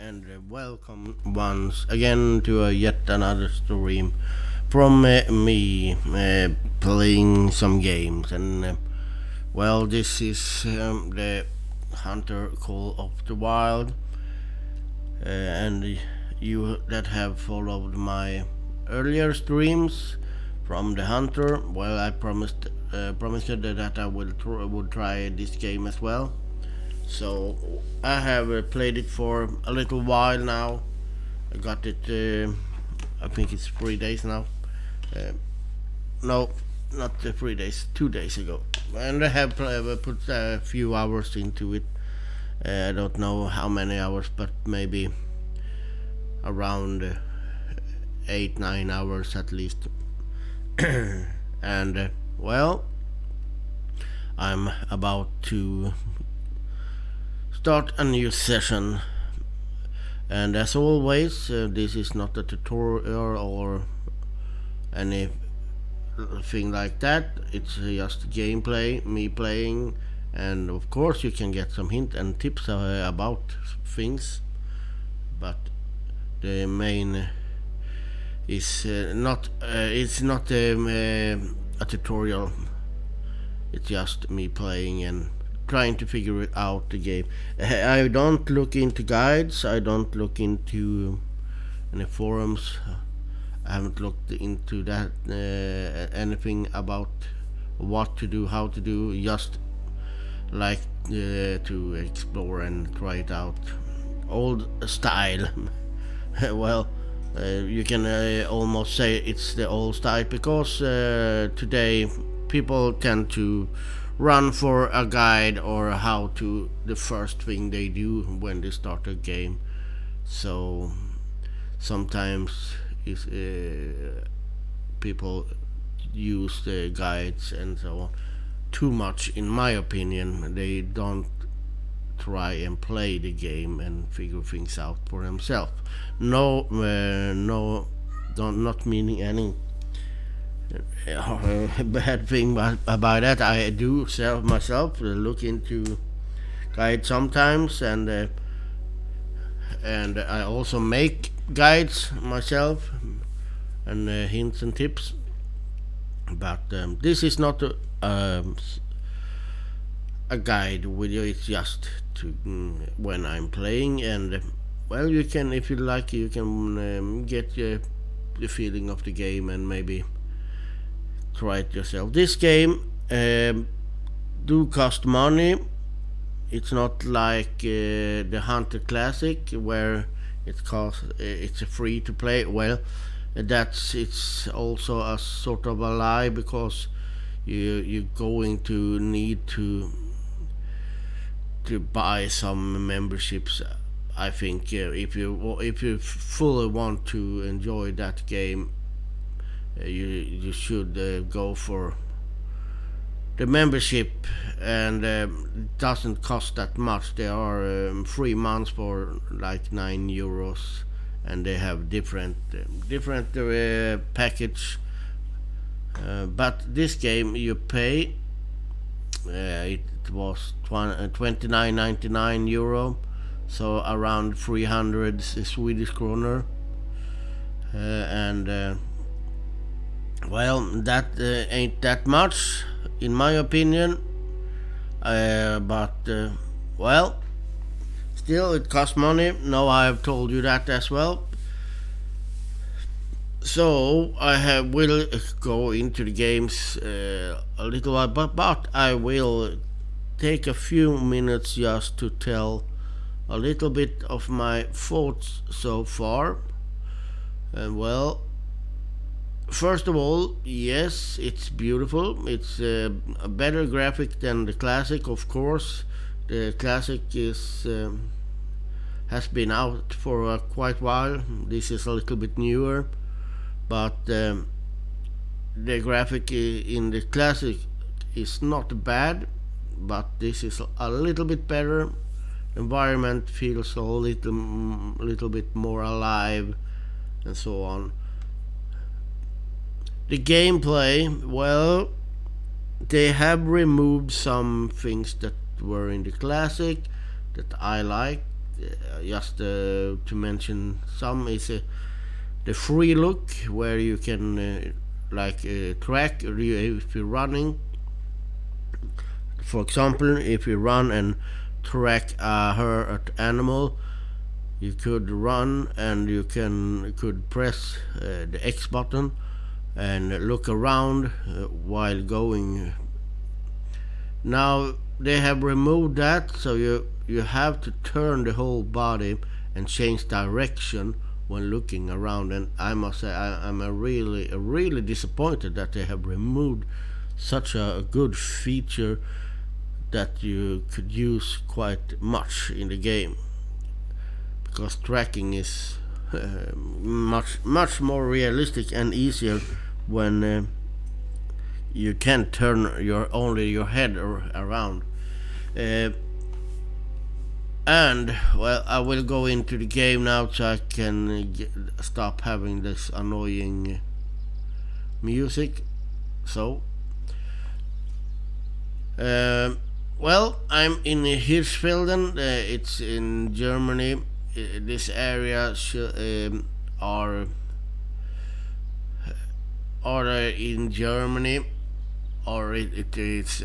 and welcome once again to yet another stream from me playing some games. And well, this is the Hunter Call of the Wild, and you that have followed my earlier streams from the Hunter, well, I promised you that I would try this game as well. So I have played it for a little while now. I got it. I think it's 3 days now. No, not 3 days. 2 days ago, and I have put a few hours into it. I don't know how many hours, but maybe around 8-9 hours at least. And well, I'm about to start a new session, and as always, this is not a tutorial or anything like that. It's just gameplay, me playing, and of course you can get some hint and tips about things, but the main is not it's not a tutorial. It's just me playing and trying to figure it out the game. I don't look into guides, I don't look into any forums. I haven't looked into that anything about what to do, how to do. Just like to explore and try it out, old style. Well, you can almost say it's the old style, because today people tend to run for a guide or how to the first thing they do when they start a game. So sometimes people use the guides and so on too much, in my opinion. They don't try and play the game and figure things out for themselves. No, not meaning any bad thing about that. I do myself look into guides sometimes, and I also make guides myself and hints and tips. But this is not a guide video. It's just to when I'm playing, and well, you can, if you like, you can get the feeling of the game and maybe try it yourself. This game do cost money. It's not like the Hunter Classic where it's free to play. Well, it's also a sort of a lie, because you're going to need to buy some memberships. I think if you fully want to enjoy that game, you should go for the membership, and it doesn't cost that much. There are 3 months for like €9, and they have different package. But this game you pay. It was €29.99, so around 300 Swedish kronor, and well, that ain't that much in my opinion, but well, still it costs money. Now I have told you that as well. So I will go into the games a little while, but I will take a few minutes just to tell a little bit of my thoughts so far. Well, first of all, yes, it's beautiful. It's a better graphic than the classic, of course. The classic has been out for quite a while. This is a little bit newer, but the graphic in the classic is not bad, but this is a little bit better. Environment feels a little bit more alive, and so on. The gameplay, well, they have removed some things that were in the classic that I like. just to mention some, is the free look, where you can track if you're running. For example, if you run and track a hurt animal, you could run and you could press the X button and look around while going. Now they have removed that, so you have to turn the whole body and change direction when looking around. And I must say, I'm really disappointed that they have removed such a good feature that you could use quite much in the game, because tracking is much more realistic and easier when you can turn only your head around. And well, I will go into the game now so I can stop having this annoying music. So well, I'm in Hirschfelden. It's in Germany. This area are in Germany, or it is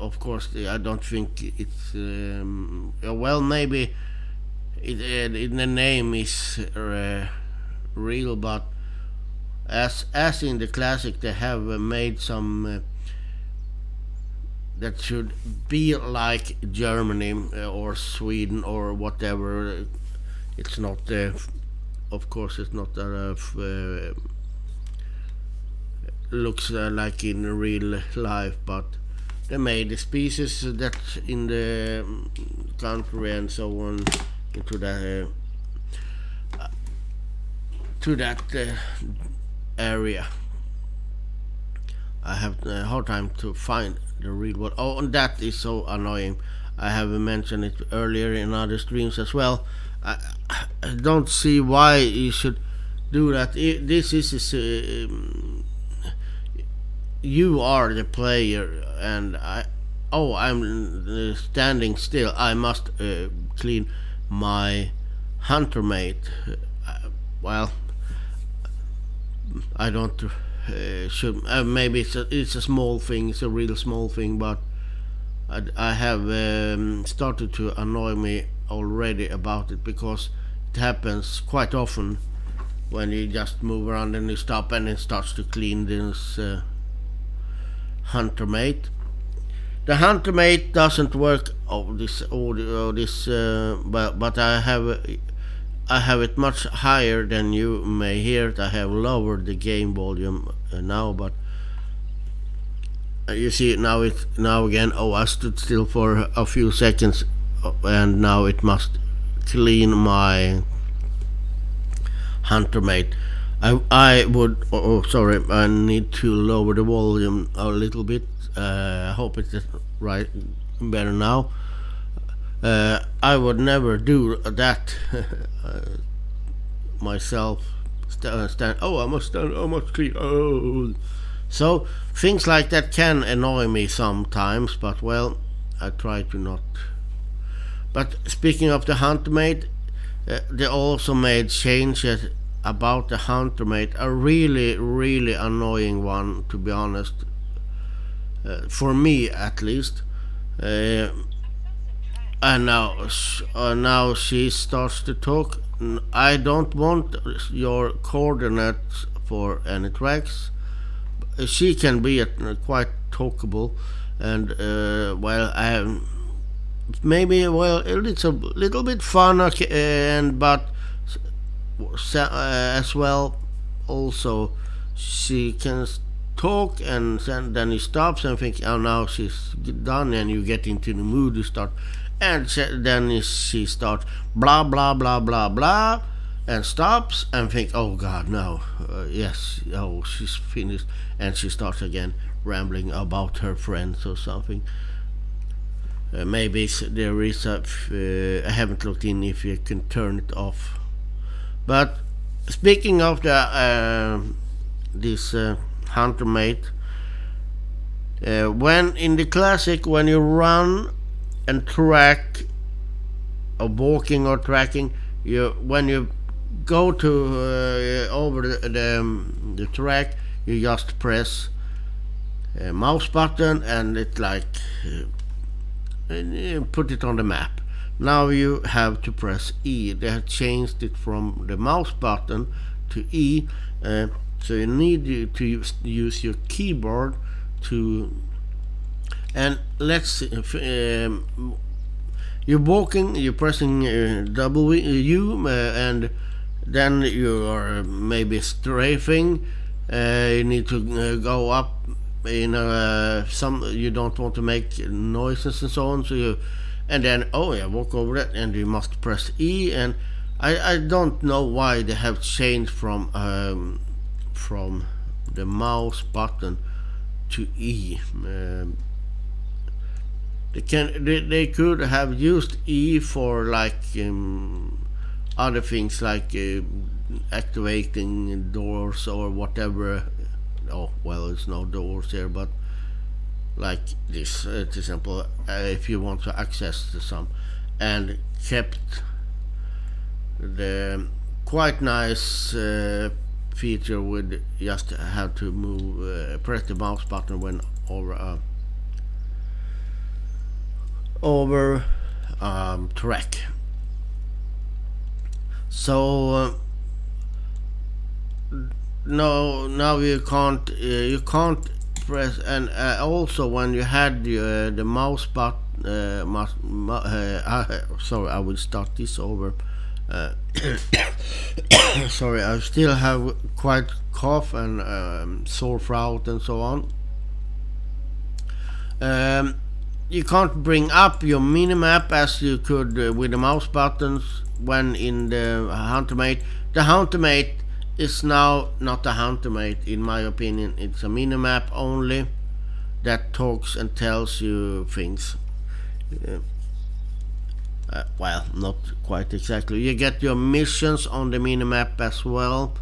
of course I don't think it's well, maybe in the name is real, but as in the classic, they have made some that should be like Germany or Sweden or whatever. It's not of course it's not looks like in real life, but they made the species that in the country and so on into the to that area. I have a hard time to find the real word. Oh, and that is so annoying. I have mentioned it earlier in other streams as well. I don't see why you should do that. This is you are the player, and I'm standing still. I must clean my hunter mate. Well, I don't should maybe it's a small thing. It's a real small thing, but I have started to annoy me already about it, because it happens quite often when you just move around and you stop and it starts to clean this hunter mate. The hunter mate doesn't work but I have it much higher than you may hear it. I have lowered the game volume now, but you see now again. Oh, I stood still for a few seconds, and now it must clean my hunter mate. I would sorry, I need to lower the volume a little bit. I hope it's right better now. I would never do that myself. Stand. Oh, I must stand. I must clean. Oh, so things like that can annoy me sometimes. But well, I try to not. But speaking of the hunter mate, they also made changes about the hunter mate. A really annoying one, to be honest. For me, at least. And now she starts to talk. I don't want your coordinates for any tracks. She can be quite talkable, and well, maybe it's a little bit fun, and but as well, also she can talk, and then he stops and think, oh, now she's done, and you get into the mood to start. And then she starts blah blah blah blah blah, and stops and think, oh God, no, yes, oh, she's finished, and she starts again rambling about her friends or something. Maybe there is I haven't looked in if you can turn it off. But speaking of the this hunter mate, when in the classic, when you run and track of walking or tracking. You when you go to over the track, you just press a mouse button and it like and you put it on the map. Now you have to press E. They have changed it from the mouse button to E, so you need to use your keyboard to. And let's see, you're walking, you're pressing W, and then you are maybe strafing. You need to go up in some. You don't want to make noises and so on. So you, and then oh yeah, walk over it, and you must press E. And I don't know why they have changed from the mouse button to E. They could have used E for like other things like activating doors or whatever. Oh well, it's no doors here, but like this, for example, if you want to access some, and kept the quite nice feature with just have to move, press the mouse button when over track. So no, now you can't press. And also when you had the mouse button, sorry, I will start this over. Sorry, I still have quite cough and sore throat and so on. You can't bring up your minimap as you could with the mouse buttons when in the Huntermate. The Huntermate is now not a Huntermate, in my opinion. It's a minimap only that talks and tells you things. Well, not quite exactly. You get your missions on the minimap as well.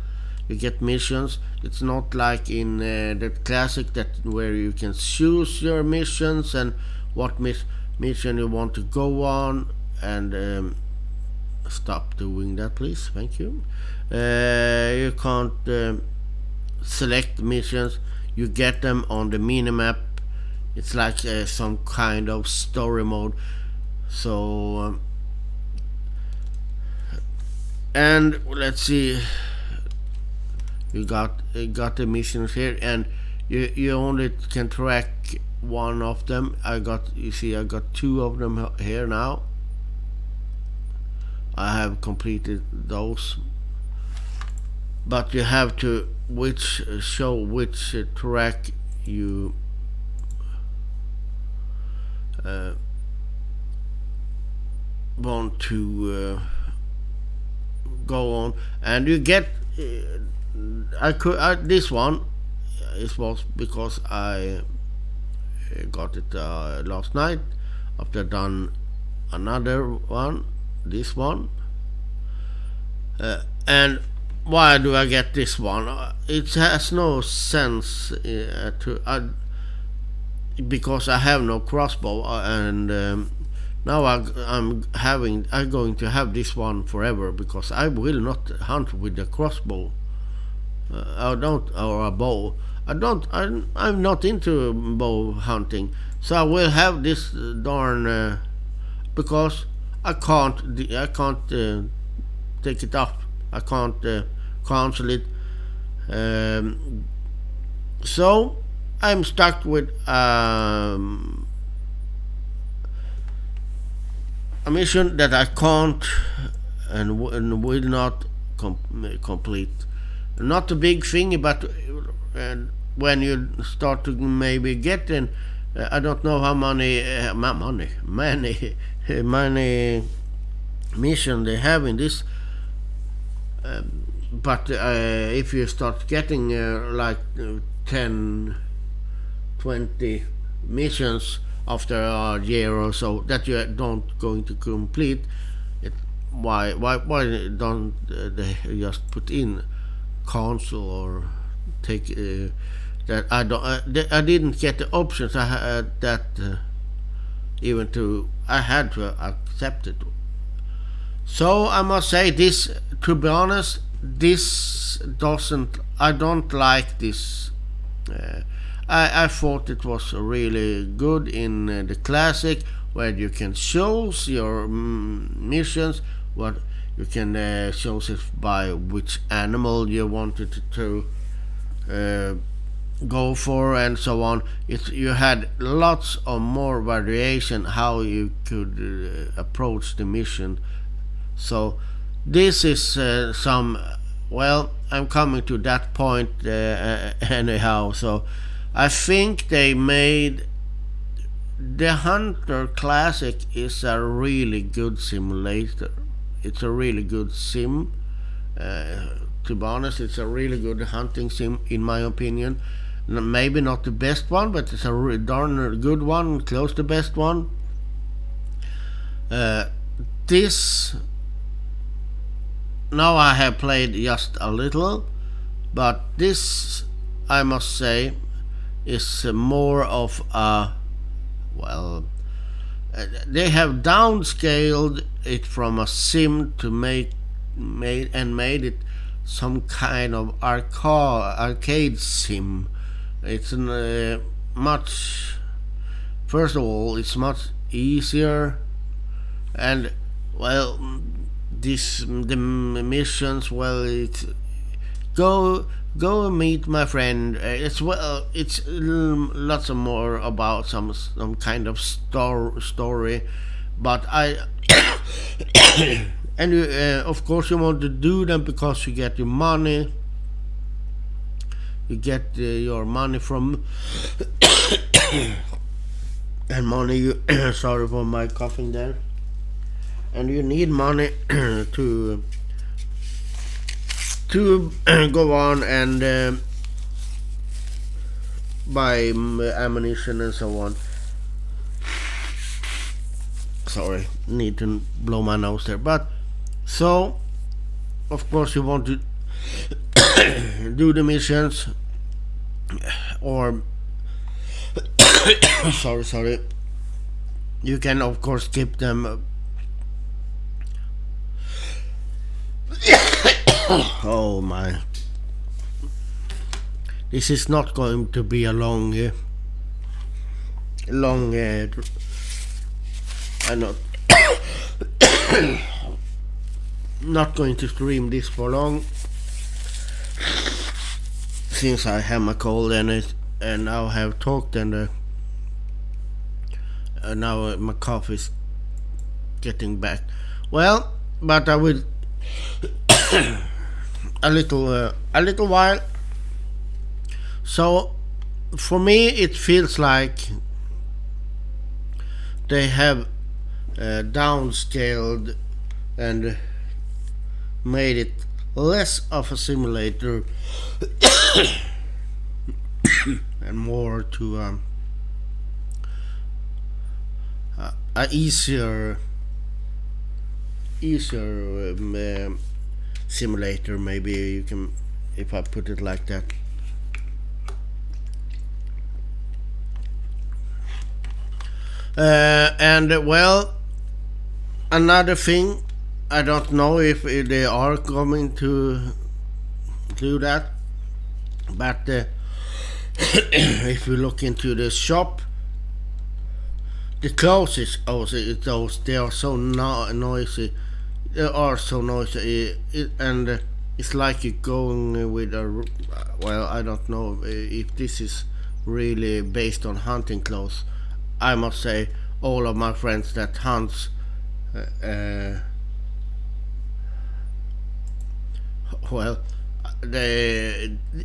You get missions. It's not like in the classic that where you can choose your missions and what mission you want to go on. And stop doing that, please. Thank you. You can't select missions. You get them on the minimap. It's like some kind of story mode. So and let's see, you got the missions here, and you only can track one of them. I got two of them here now. I have completed those, but you have to show which track you want to go on, and you get this one. It was because I got it last night after done another one, this one. And why do I get this one? It has no sense because I have no crossbow, and now I'm going to have this one forever, because I will not hunt with a crossbow. Or a bow. I'm not into bow hunting, so I will have this darn because I can't take it off. I can't cancel it. So I'm stuck with a mission that I can't and will not complete. Not a big thing, but when you start to maybe get in, I don't know how many mission they have in this, but if you start getting like 10, 20 missions after a year or so that you don't going to complete it, why don't they just put in cancel or take that? I didn't get the options. I had that even to I had to accept it. So I must say this. To be honest, this doesn't. I don't like this. Uh, I thought it was really good in the classic, where you can choose your missions. What you can choose it by which animal you wanted to uh, go for, and so on. You had lots of more variation how you could approach the mission. So this is some. Well, I'm coming to that point anyhow. So I think they made the Hunter Classic is a really good simulator. It's a really good sim. To be honest, it's a really good hunting sim in my opinion. Maybe not the best one, but it's a darn good one, close to best one. This now I have played just a little, but this I must say is more of a they have downscaled it from a sim to made it some kind of arcade sim. It's much. First of all, it's much easier, and the missions. It's go meet my friend. It's lots of more about some kind of story, but I and you, of course you want to do them because you get your money. You get your money from and money. You sorry for my coughing there. And you need money to go on and buy ammunition and so on. Sorry, need to blow my nose there. But so, of course, you want to do the missions, or sorry. You can of course skip them. Oh my! This is not going to be a long. I'm not going to stream this for long, since I have my cold and now have talked and now my cough is getting back. Well, but I will a little while. So for me it feels like they have downscaled and made it less of a simulator and more to a easier simulator, maybe you can, if I put it like that. And well, another thing, I don't know if they are coming to do that, but if you look into the shop, the clothes is also they are so noisy. They are so noisy, and it's like you're going with a. Well, I don't know if this is really based on hunting clothes. I must say, all of my friends that hunts,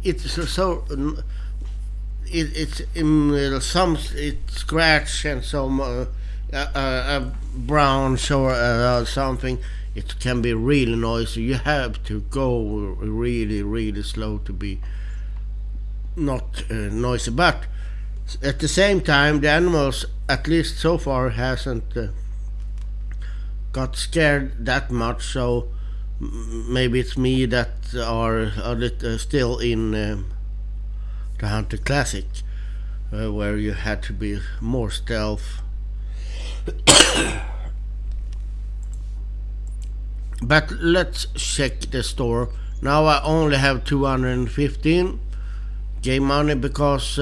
it's so. It's in some it's scratch and some a brown or something. It can be really noisy. You have to go really slow to be not noisy. But at the same time, the animals, at least so far, hasn't got scared that much. So maybe it's me that are a little still in the Hunter Classic, where you had to be more stealth. But let's check the store. Now I only have 215 game money because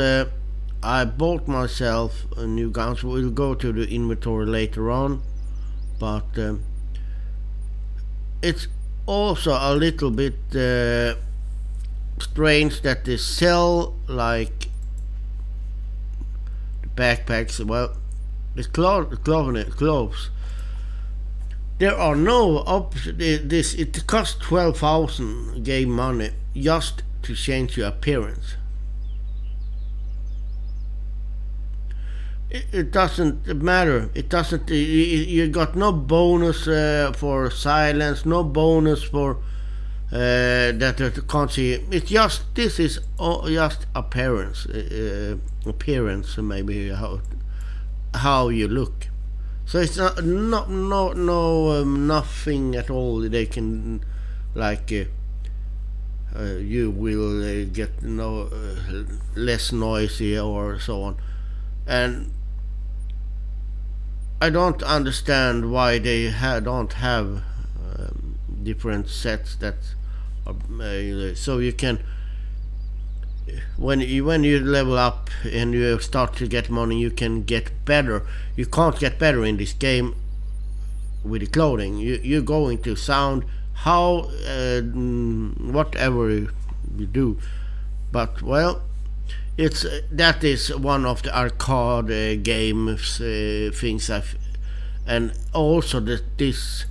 I bought myself a new guns. We'll go to the inventory later on, but it's also a little bit strange that they sell like the backpacks, well, the clothes. There are no this. It costs 12,000 game money just to change your appearance. It doesn't matter. It doesn't. You got no bonus for silence. No bonus for that you can't see. It's just this is just appearance. Appearance maybe how you look. So it's not nothing at all. They can like you will get less noisy or so on, and I don't understand why they don't have different sets that are, so you can when you level up and you start to get money, you can get better. You can't get better in this game with the clothing. You're going to sound how whatever you do, but well, it's that is one of the arcade games things and also this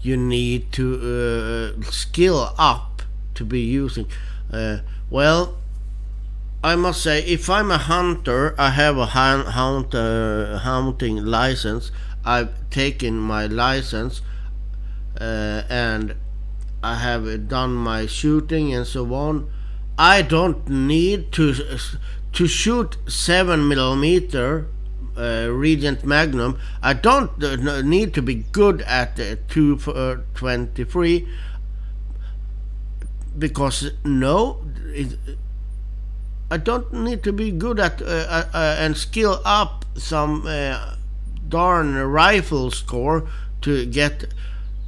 you need to skill up to be using. Well, I must say, if I'm a hunter, I have a hunting license. I've taken my license and I have done my shooting and so on. I don't need to shoot 7mm Regent Magnum. I don't need to be good at 223 because I don't need to be good at and skill up some darn rifle score to get.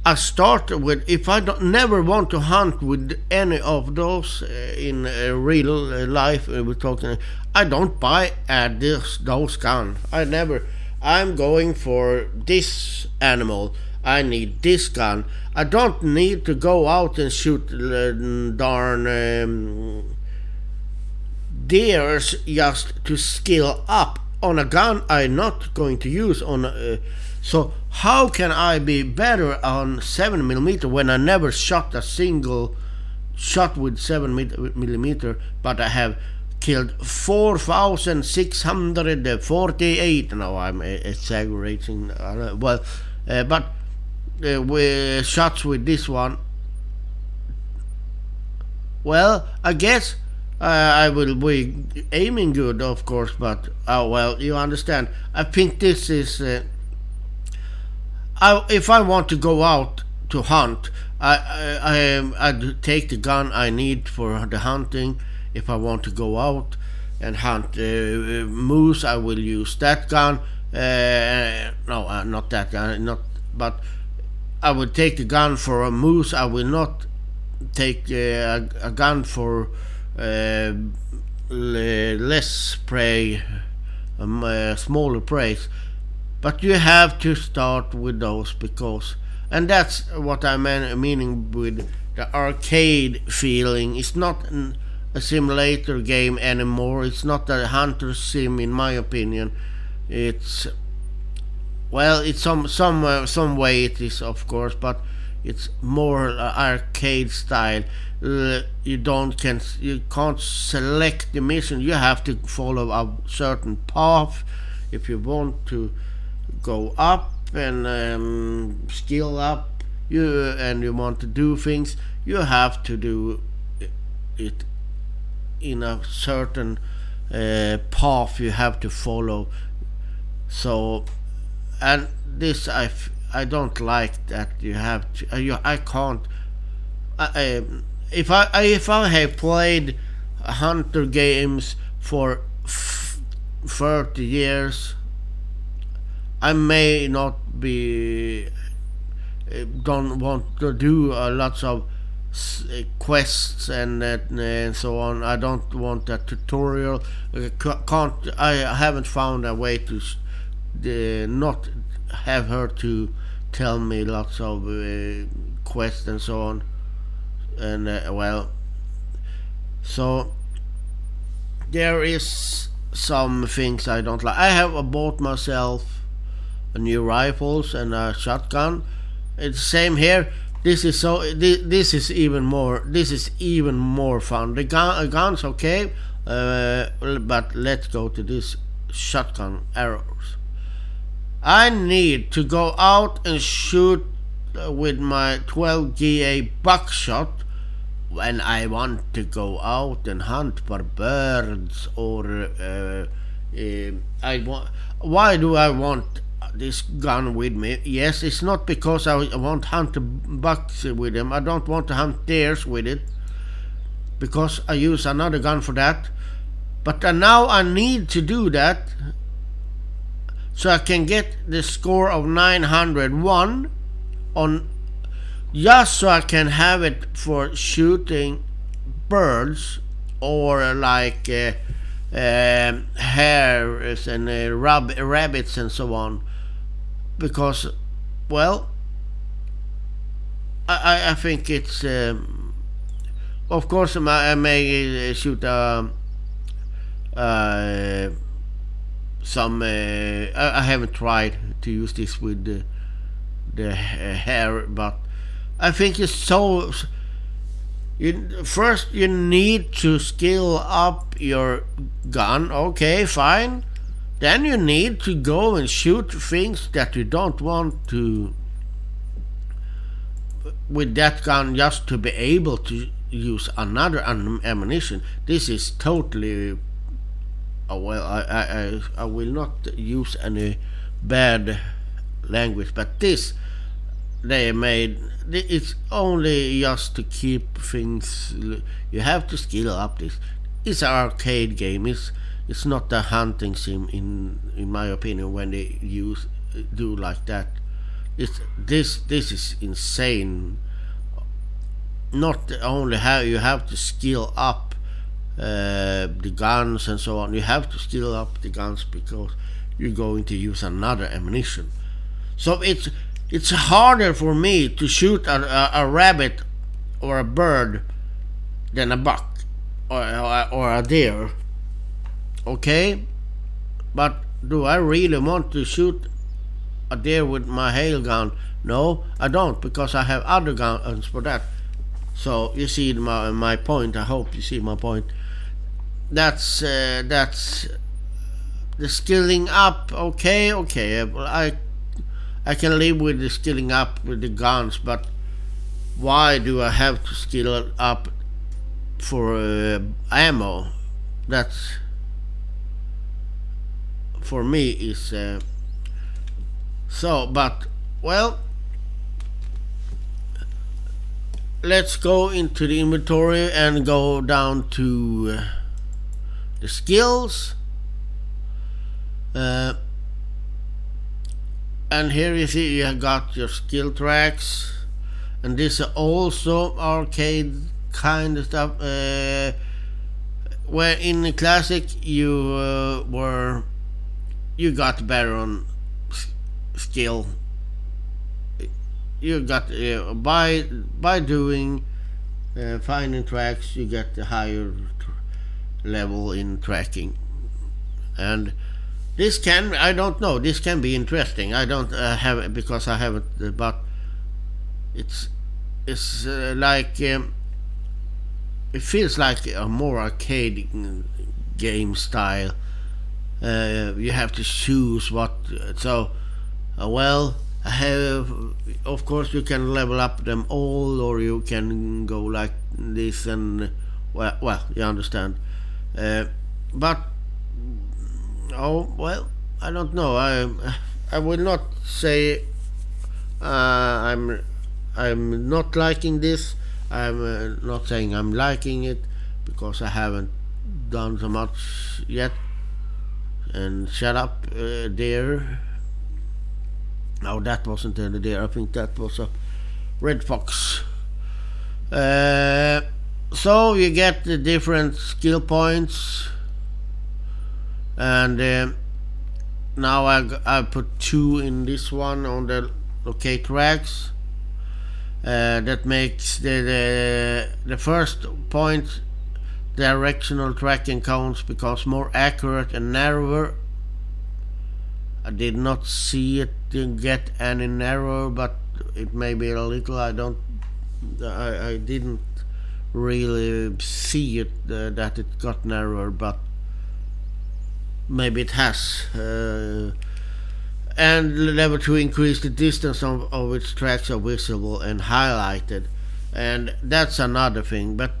I start with, if I never want to hunt with any of those in real life, we're talking, I don't buy those guns. I'm going for this animal. I need this gun. I don't need to go out and shoot darn deers just to skill up on a gun I'm not going to use on. So how can I be better on 7mm when I never shot a single shot with 7mm, but I have killed 4,648. Now I'm exaggerating. Well, but with shots with this one, well, I guess I will be aiming good, of course, but well, you understand. I think this is if I want to go out to hunt, I take the gun I need for the hunting. If I want to go out and hunt moose, I will use that gun. No, not that gun. But I will take the gun for a moose. I will not take a gun for less prey, smaller prey. But you have to start with those because, and that's what I meaning with the arcade feeling. It's not a simulator game anymore. It's not a hunter sim, in my opinion. It's, well, it's some way it is, of course, but it's more arcade style. You can't select the mission. You have to follow a certain path if you want to go up and skill up. And you want to do things. You have to do it in a certain path you have to follow. So, and this I don't like that you have to. I can't. If I have played hunter games for 30 years. I may not be don't want to do lots of quests and so on. I don't want a tutorial. Can't I haven't found a way to not have her to tell me lots of quests and so on. And well, so there is some things I don't like. I have bought myself a new rifles and a shotgun. It's the same here. This is so. This is even more. This is even more fun. The guns okay, but let's go to this shotgun arrows. I need to go out and shoot with my 12 GA buckshot when I want to go out and hunt for birds or I want. Why do I want this gun with me? Yes, it's not because I want to hunt bucks with them. I don't want to hunt deers with it because I use another gun for that. But now I need to do that so I can get the score of 901 on, just so I can have it for shooting birds or like hares and rabbits and so on. Because, well, I think it's of course I may shoot some I haven't tried to use this with the hare, but I think it's so. First you need to skill up your gun, okay, fine. Then you need to go and shoot things that you don't want to with that gun just to be able to use another ammunition. This is totally well, I will not use any bad language, but this they made, it's only just to keep things. You have to skill up. This it's an arcade game. It's not a hunting sim in my opinion when they do like that. This is insane. Not only how you have to skill up the guns and so on. You have to skill up the guns because you're going to use another ammunition. So it's harder for me to shoot a rabbit or a bird than a buck or a deer. Okay, but do I really want to shoot a deer with my hail gun? No, I don't, because I have other guns for that. So you see my point. I hope you see my point. That's the skilling up. Okay, well, I can live with the skilling up with the guns, but why do I have to skill up for ammo? That's, for me, is so. But well, let's go into the inventory and go down to the skills. And here you see you have got your skill tracks, and this is also arcade kind of stuff. Where in the classic you got better on skill. You got by doing finding tracks, you get the higher level in tracking. And this can, I don't know, this can be interesting. I don't have it because I haven't, but it's like it feels like a more arcade game style. You have to choose what. So well, I have, of course you can level up them all, or you can go like this, and well you understand. But oh well, I don't know. I will not say I'm not liking this. I'm not saying I'm liking it because I haven't done so much yet. and shut up, deer. No, that wasn't a deer. I think that was a red fox. So you get the different skill points, and now I put 2 in this one on the locate tracks. That makes the first point directional tracking counts becomes more accurate and narrower. I did not see it get any narrower, but it may be a little. I didn't really see it that it got narrower, but maybe it has. And level 2 increase the distance of which tracks are visible and highlighted, and that's another thing, but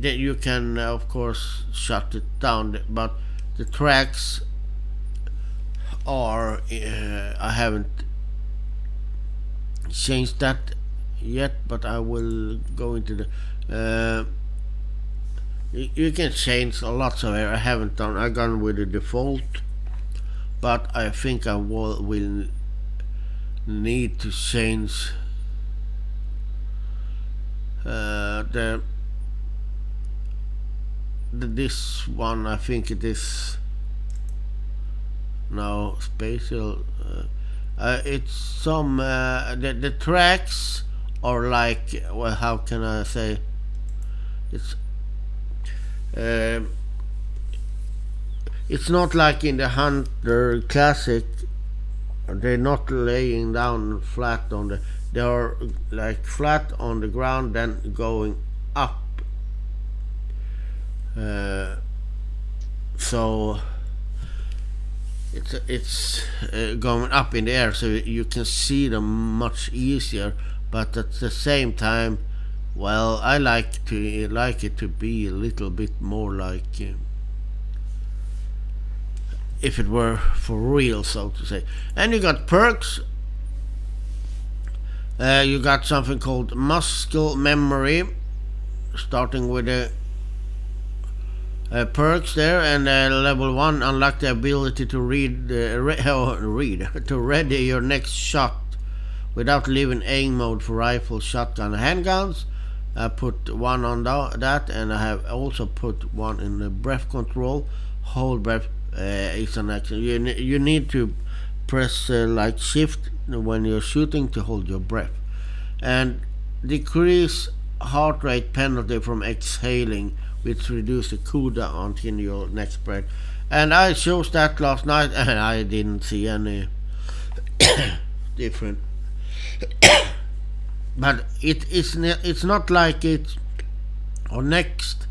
you can of course shut it down, but the tracks are I haven't changed that yet, but I will go into the you can change lots of it. I haven't done. I've gone with the default, but I think I will need to change this one. I think it is now spatial. It's some the tracks are like, well, how can I say, it's not like in the Hunter Classic. They're not laying down flat on the. They are like flat on the ground, then going up. So it's going up in the air, so you can see them much easier. But at the same time, well, I like it to be a little bit more like if it were for real, so to say. And you got perks. You got something called muscle memory, starting with the perks there, and level 1 unlock the ability to to ready your next shot without leaving aim mode for rifle, shotgun, and handguns. I put 1 on that, and I have also put 1 in the breath control. Hold breath is an action. You need to press like shift when you're shooting to hold your breath, and decrease heart rate penalty from exhaling, which reduce the cooldown until your next breath. And I chose that last night, and I didn't see any different. But it's not like it's on next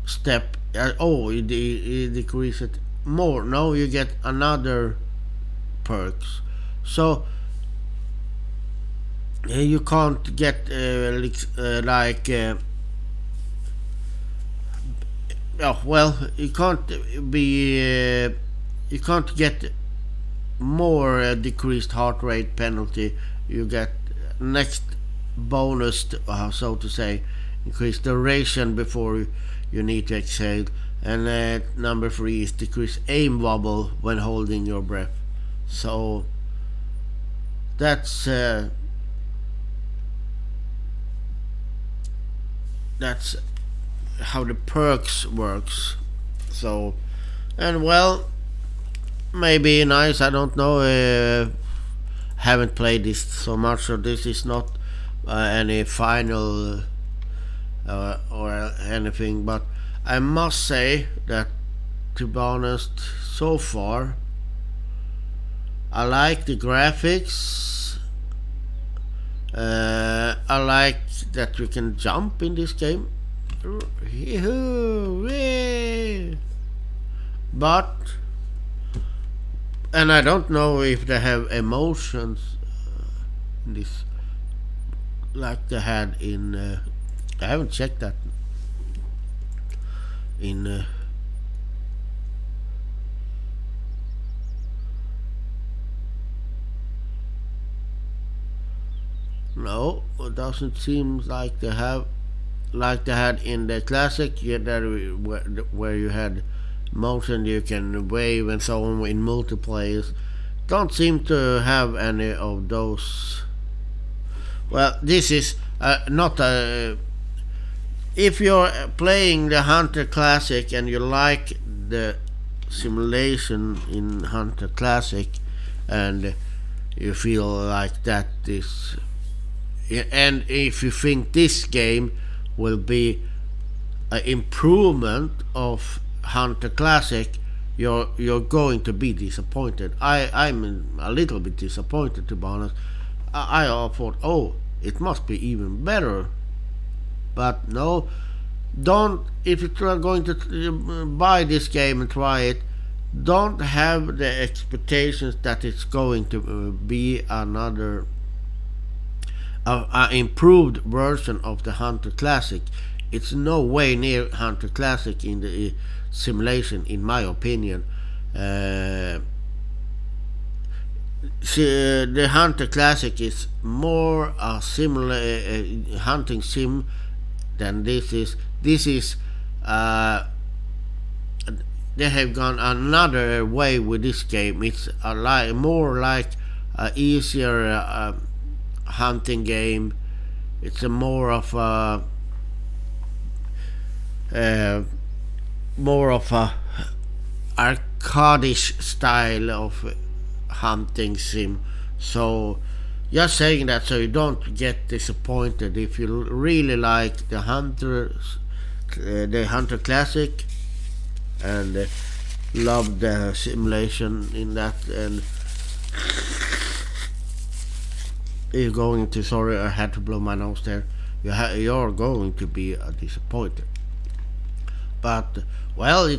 step. You decrease it more. No, you get another perks. So you can't get you can't be you can't get more decreased heart rate penalty. You get next bonus so to say, increase duration before you need to exhale. And number 3 is decrease aim wobble when holding your breath. So that's how the perks works. So, and well, maybe nice, I don't know. Haven't played this so much, so this is not any final or anything, but I must say that, to be honest, so far I like the graphics. I like that you can jump in this game. But, and I don't know if they have emotions in this like they had in I haven't checked that in no, it doesn't seem like they have like they had in the classic, where you had motion you can wave and so on in multiplayers. Don't seem to have any of those. Well, this is not a. If you're playing the Hunter Classic and you like the simulation in Hunter Classic, and you feel like that is, and if you think this game will be an improvement of Hunter Classic, you're going to be disappointed. I'm a little bit disappointed, to be honest. I thought, oh, it must be even better, but no. Don't, if you are going to buy this game and try it, don't have the expectations that it's going to be another improved version of the Hunter Classic. It's no way near Hunter Classic in the simulation, in my opinion. The Hunter Classic is more a similar hunting sim than this is. This is they have gone another way with this game. It's more like a easier hunting game. It's a more of a arcadish style of hunting sim. So just saying that so you don't get disappointed. If you really like the Hunter Classic and love the simulation in that, and you're going to, sorry, I had to blow my nose there, you're going to be disappointed. But well,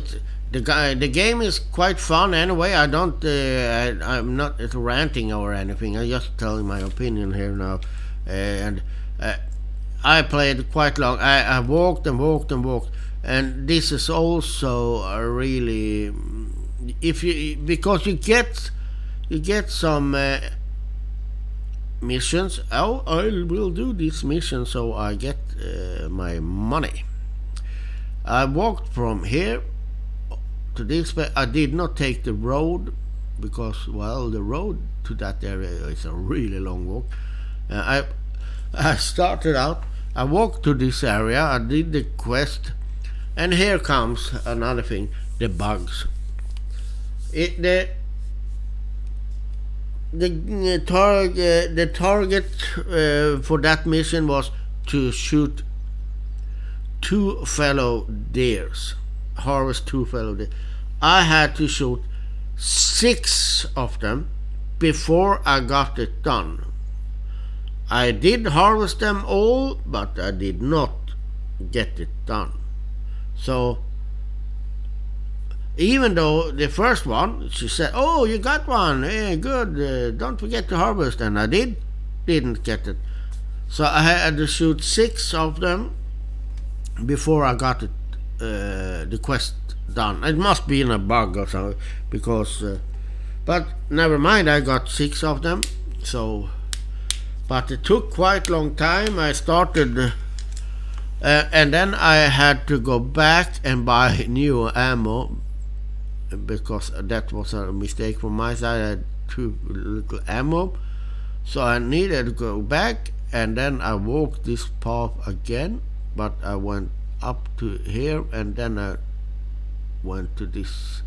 the game is quite fun anyway. I don't I'm not ranting or anything. I'm just telling my opinion here now. And I played quite long. I walked and walked and walked, and this is also a really, if you, because you get some missions. Oh, I will do this mission so I get my money. I walked from here to this, but I did not take the road because, well, the road to that area is a really long walk. I started out, I walked to this area, I did the quest, and here comes another thing, the bugs. The target for that mission was to shoot two fellow deers, harvest two fellow deer. I had to shoot 6 of them before I got it done. I did harvest them all, but I did not get it done. So even though the first one, she said, oh, you got one, hey, good, don't forget to harvest, and I didn't get it. So I had to shoot 6 of them before I got it, the quest done. It must be in a bug or something, because but never mind, I got 6 of them. So, but it took quite long time. I started and then I had to go back and buy new ammo, because that was a mistake from my side. I had too little ammo, so I needed to go back, and then I walked this path again, but I went up to here and then I went to this.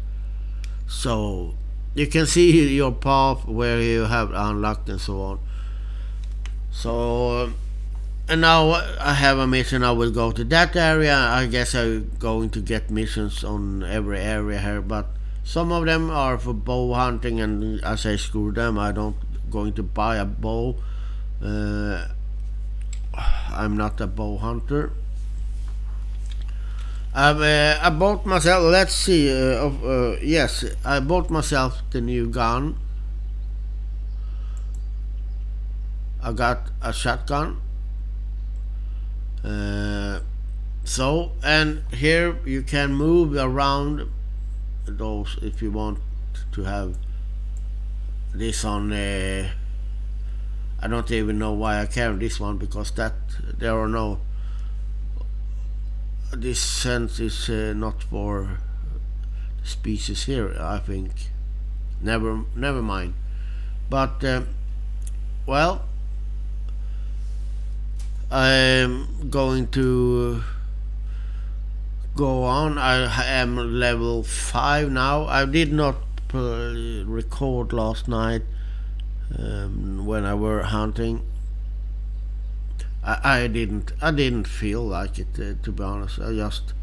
So you can see your path where you have unlocked and so on. So and now I have a mission. I will go to that area. I guess I'm going to get missions on every area here, but some of them are for bow hunting, and I say screw them. I don't going to buy a bow. I'm not a bow hunter. I bought myself, let's see, yes, I bought myself the new gun. I got a shotgun. So, and here you can move around those if you want to have this on. I don't even know why I carry this one, because that there are no. This sense is not for species here, I think. Never mind. But well, I'm going to go on. I am level 5 now. I did not record last night when I were hunting. I didn't feel like it, to be honest. I just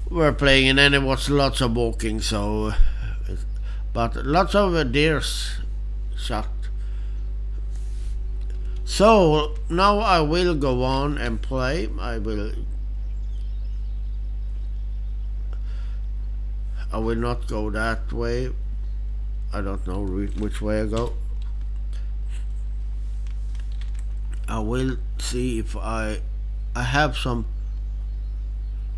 were playing, and then it was lots of walking. So, but lots of deers shot. So now I will go on and play. I will not go that way. I don't know which way I go. I will see if I have some.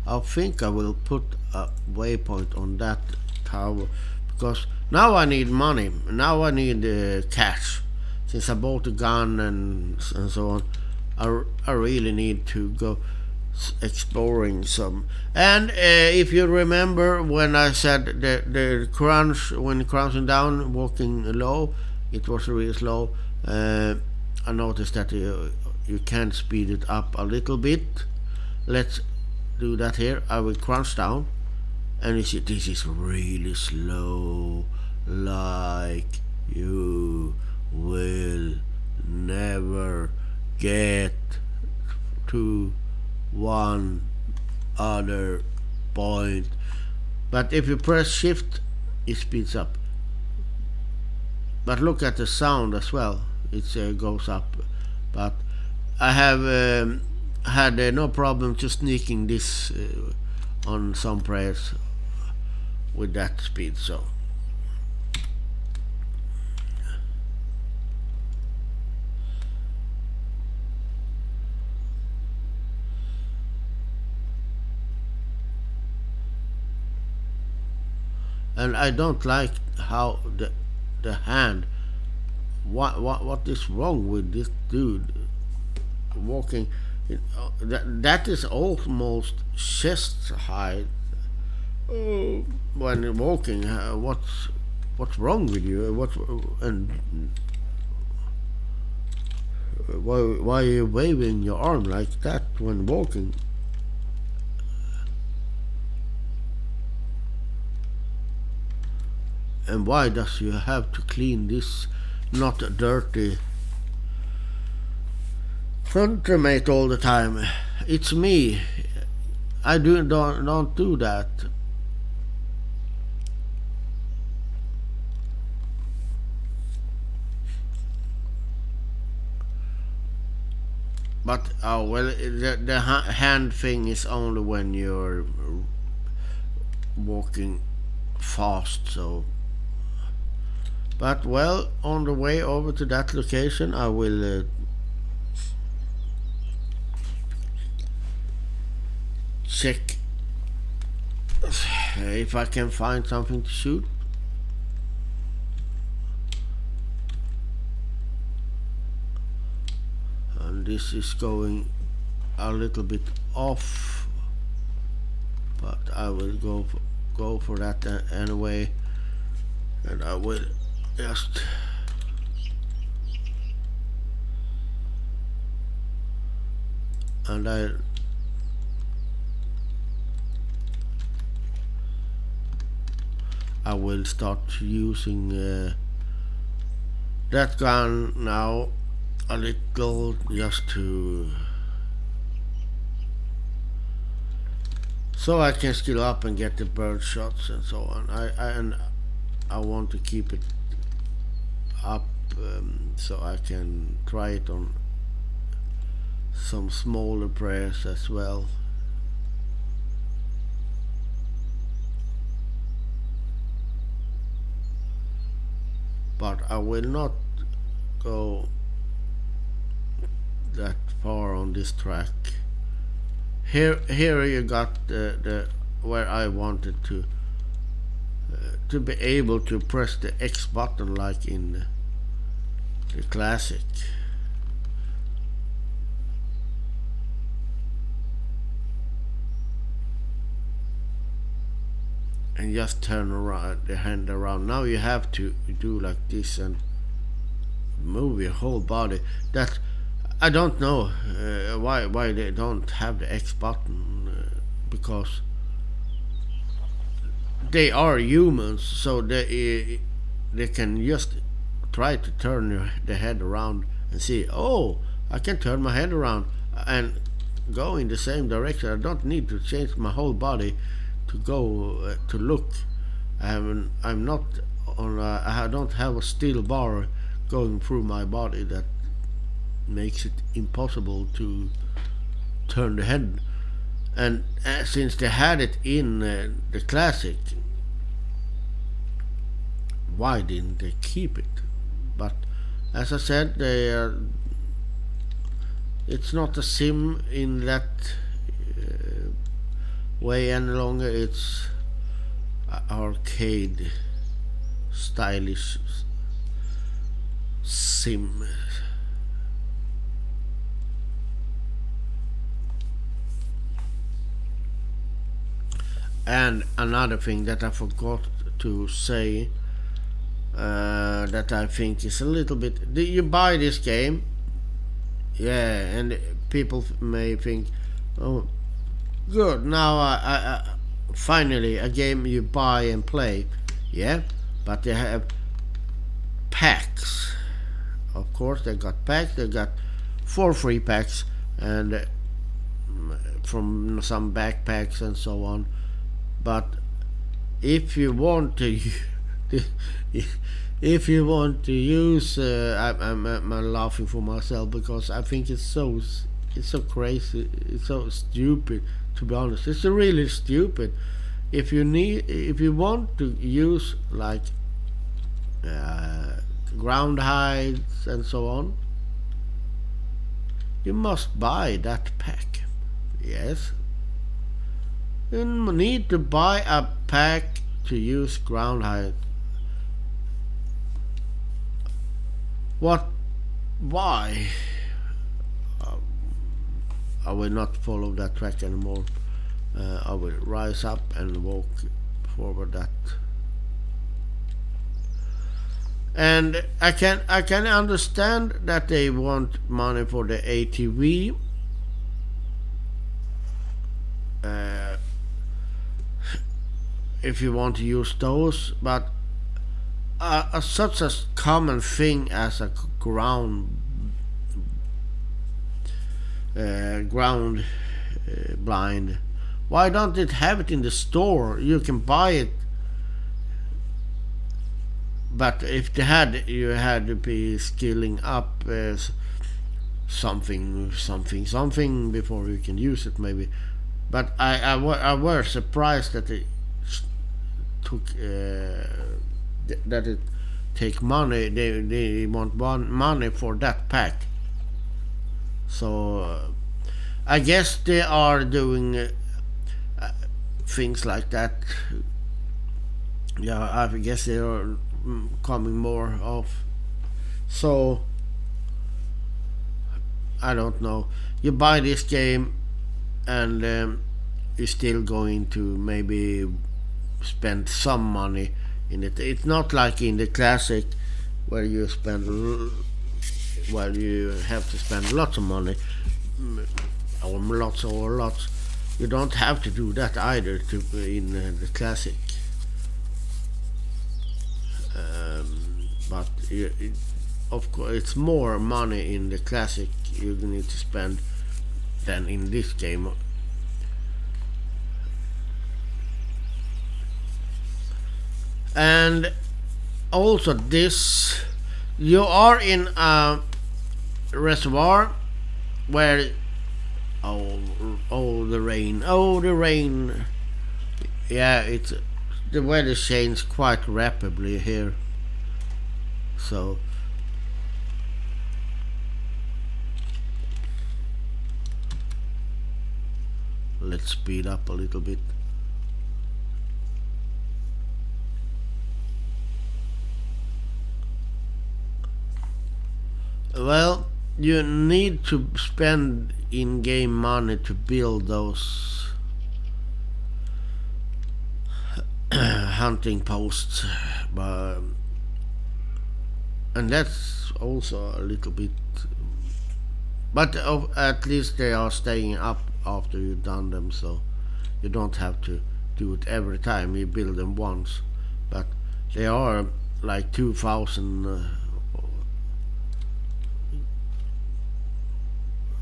I think I will put a waypoint on that tower, because now I need money. Now I need cash. Since I bought a gun and so on, I really need to go exploring some. And if you remember when I said the crunch, when crunching down, walking low, it was really slow. I noticed that you can speed it up a little bit. Let's do that here. I will crunch down, and you see this is really slow, like you will never get to one other point. But if you press shift, it speeds up. But look at the sound as well, it goes up. But I have had no problem just sneaking this on some prayers with that speed. So and I don't like how the hand. What is wrong with this dude walking? That is almost chest height. When walking, what's wrong with you? Why are you waving your arm like that when walking? And why does you have to clean this not dirty country-mate all the time? It's me. I don't do that. But oh well, the hand thing is only when you're walking fast. So. But well, on the way over to that location, I will check if I can find something to shoot. And this is going a little bit off, but I will go for that anyway, and I will just and I will start using that gun now a little, just to so I can skill up and get the bird shots and so on. I want to keep it up so I can try it on some smaller prayers as well. But I will not go that far on this track. Here you got the where I wanted to be able to press the X button like in the classic. and just turn around the hand around. Now you have to do like this and move your whole body. That I don't know why they don't have the X button, because they are humans, so they can just try to turn the head around and see, oh, I can turn my head around and go in the same direction. I don't need to change my whole body to go to look. I'm not on. I don't have a steel bar going through my body that makes it impossible to turn the head. And since they had it in the classic, why didn't they keep it? But as I said, it's not a sim in that way any longer. It's arcade stylish sim. And another thing that I forgot to say, that I think is a little bit, you buy this game, yeah, and people may think, oh, good, now I finally a game you buy and play, yeah, but they have packs. Of course they got packs, they got 4 free packs, and from some backpacks and so on. But if you want to if you want to use I'm laughing for myself because I think it's so crazy, it's so stupid, to be honest. It's really stupid. If you want to use like ground hides and so on, you must buy that pack. Yes, you need to buy a pack to use ground hide. What? Why? I will not follow that track anymore. I will rise up and walk forward that. And I can understand that they want money for the ATV. If you want to use those, but such a common thing as a ground blind, why don't it have it in the store? You can buy it, but if they had, you had to be skilling up something before you can use it, maybe. But I was surprised that they took that it take money. They want money for that pack. So I guess they are doing things like that. Yeah, I guess they are coming more of. So I don't know. You buy this game and you're still going to maybe spend some money in it. It's not like in the classic where you spend, well, you have to spend lots of money, or lots. You don't have to do that either in the classic. But of course, it's more money in the classic you need to spend than in this game. And also this, you are in a reservoir where the rain, yeah, it's the weather changes quite rapidly here, so let's speed up a little bit. Well, you need to spend in-game money to build those hunting posts, but and that's also a little bit. But at least they are staying up after you've done them, so you don't have to do it every time you build them once. But they are like 2,000,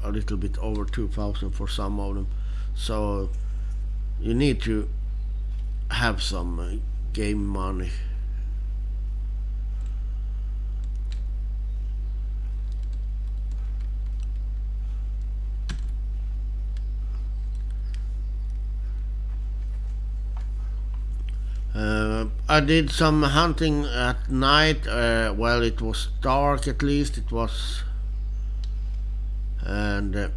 a little bit over 2,000 for some of them. So you need to have some game money. I did some hunting at night. Well, it was dark, at least it was, and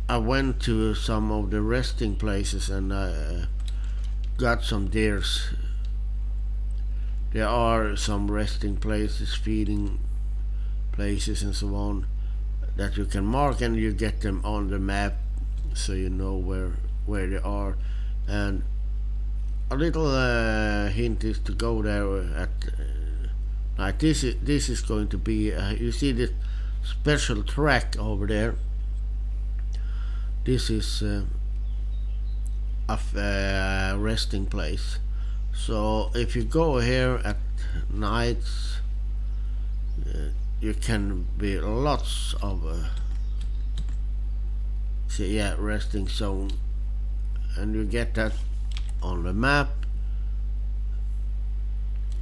I went to some of the resting places and I got some deers. There are some resting places, feeding places and so on that you can mark, and you get them on the map so you know where they are. And a little hint is to go there at night. This is going to be you see this special track over there. This is a resting place. So if you go here at nights, you can be lots of see, yeah, resting zone, and you get that on the map.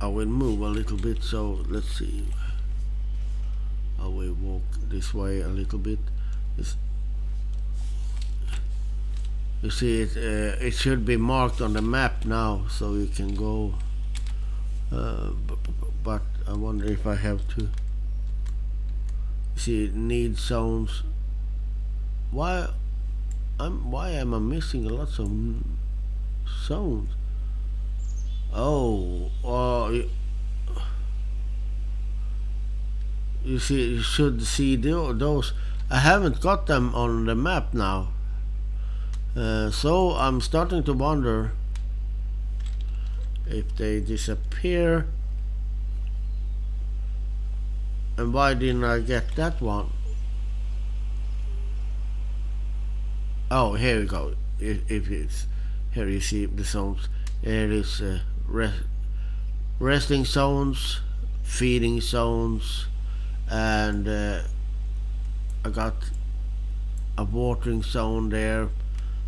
I will move a little bit, so let's see. I will walk this way a little bit. You see it, it should be marked on the map now, so you can go, but I wonder if I have to. See, need zones. Why am I missing lots of zones? Oh, you see, you should see those. I haven't got them on the map now, so I'm starting to wonder if they disappear. And why didn't I get that one? Oh, here we go. If it's here, you see the zones. There is resting zones, feeding zones, and I got a watering zone there.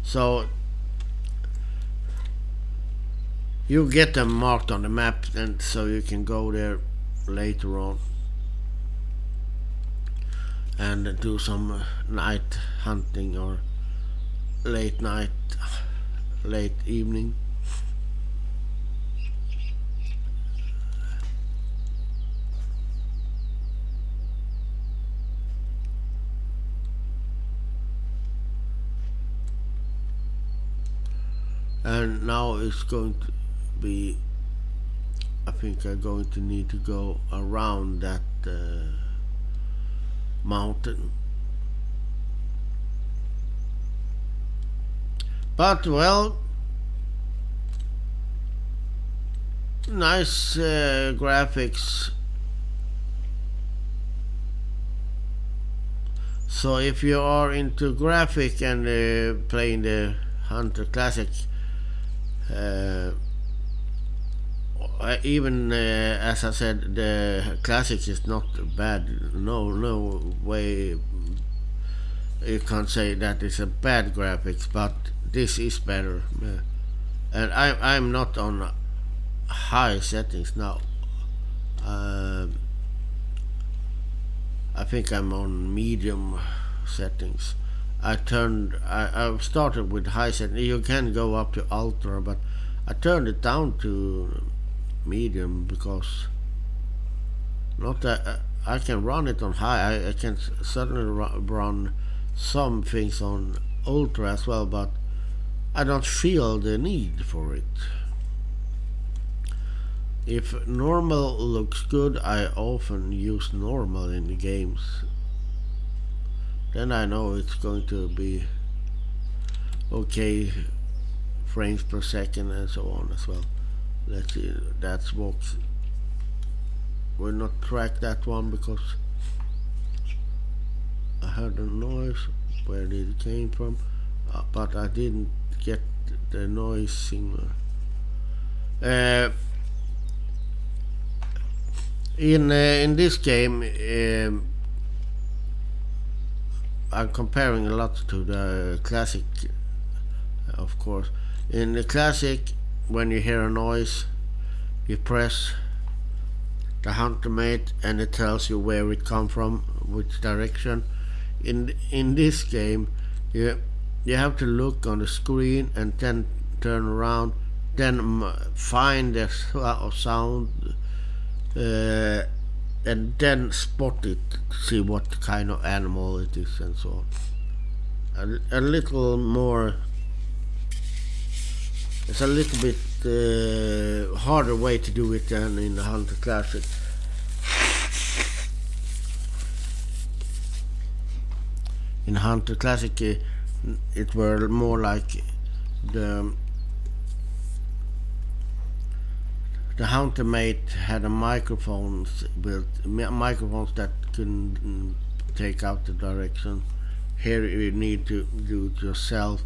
So you get them marked on the map, and so you can go there later on and do some night hunting or late night, late evening. And now it's going to be, I think I'm going to need to go around that mountain. But well, nice graphics. So if you are into graphic and playing the Hunter Classic, even as I said, the classic is not bad. No way you can't say that it's a bad graphics, but this is better. And I'm not on high settings now. I think I'm on medium settings. I started with high settings. You can go up to ultra, but I turned it down to medium because not that I can run it on high. I can certainly run some things on ultra as well, but I don't feel the need for it. If normal looks good, I often use normal in the games. Then I know it's going to be okay, frames per second and so on as well. Let's see, that's box. We'll not track that one because I heard a noise. Where did it came from? But I didn't get the noise signal. In this game, I'm comparing a lot to the classic, of course. In the classic, when you hear a noise, you press the hunter mate and it tells you where it come from, which direction. In this game, you have to look on the screen and then turn around, then find the sound, and then spot it, see what kind of animal it is and so on. A little more. It's a little bit harder way to do it than in the Hunter Classic. In Hunter Classic, it were more like the hunter mate had a microphones that can take out the direction. Here you need to do it yourself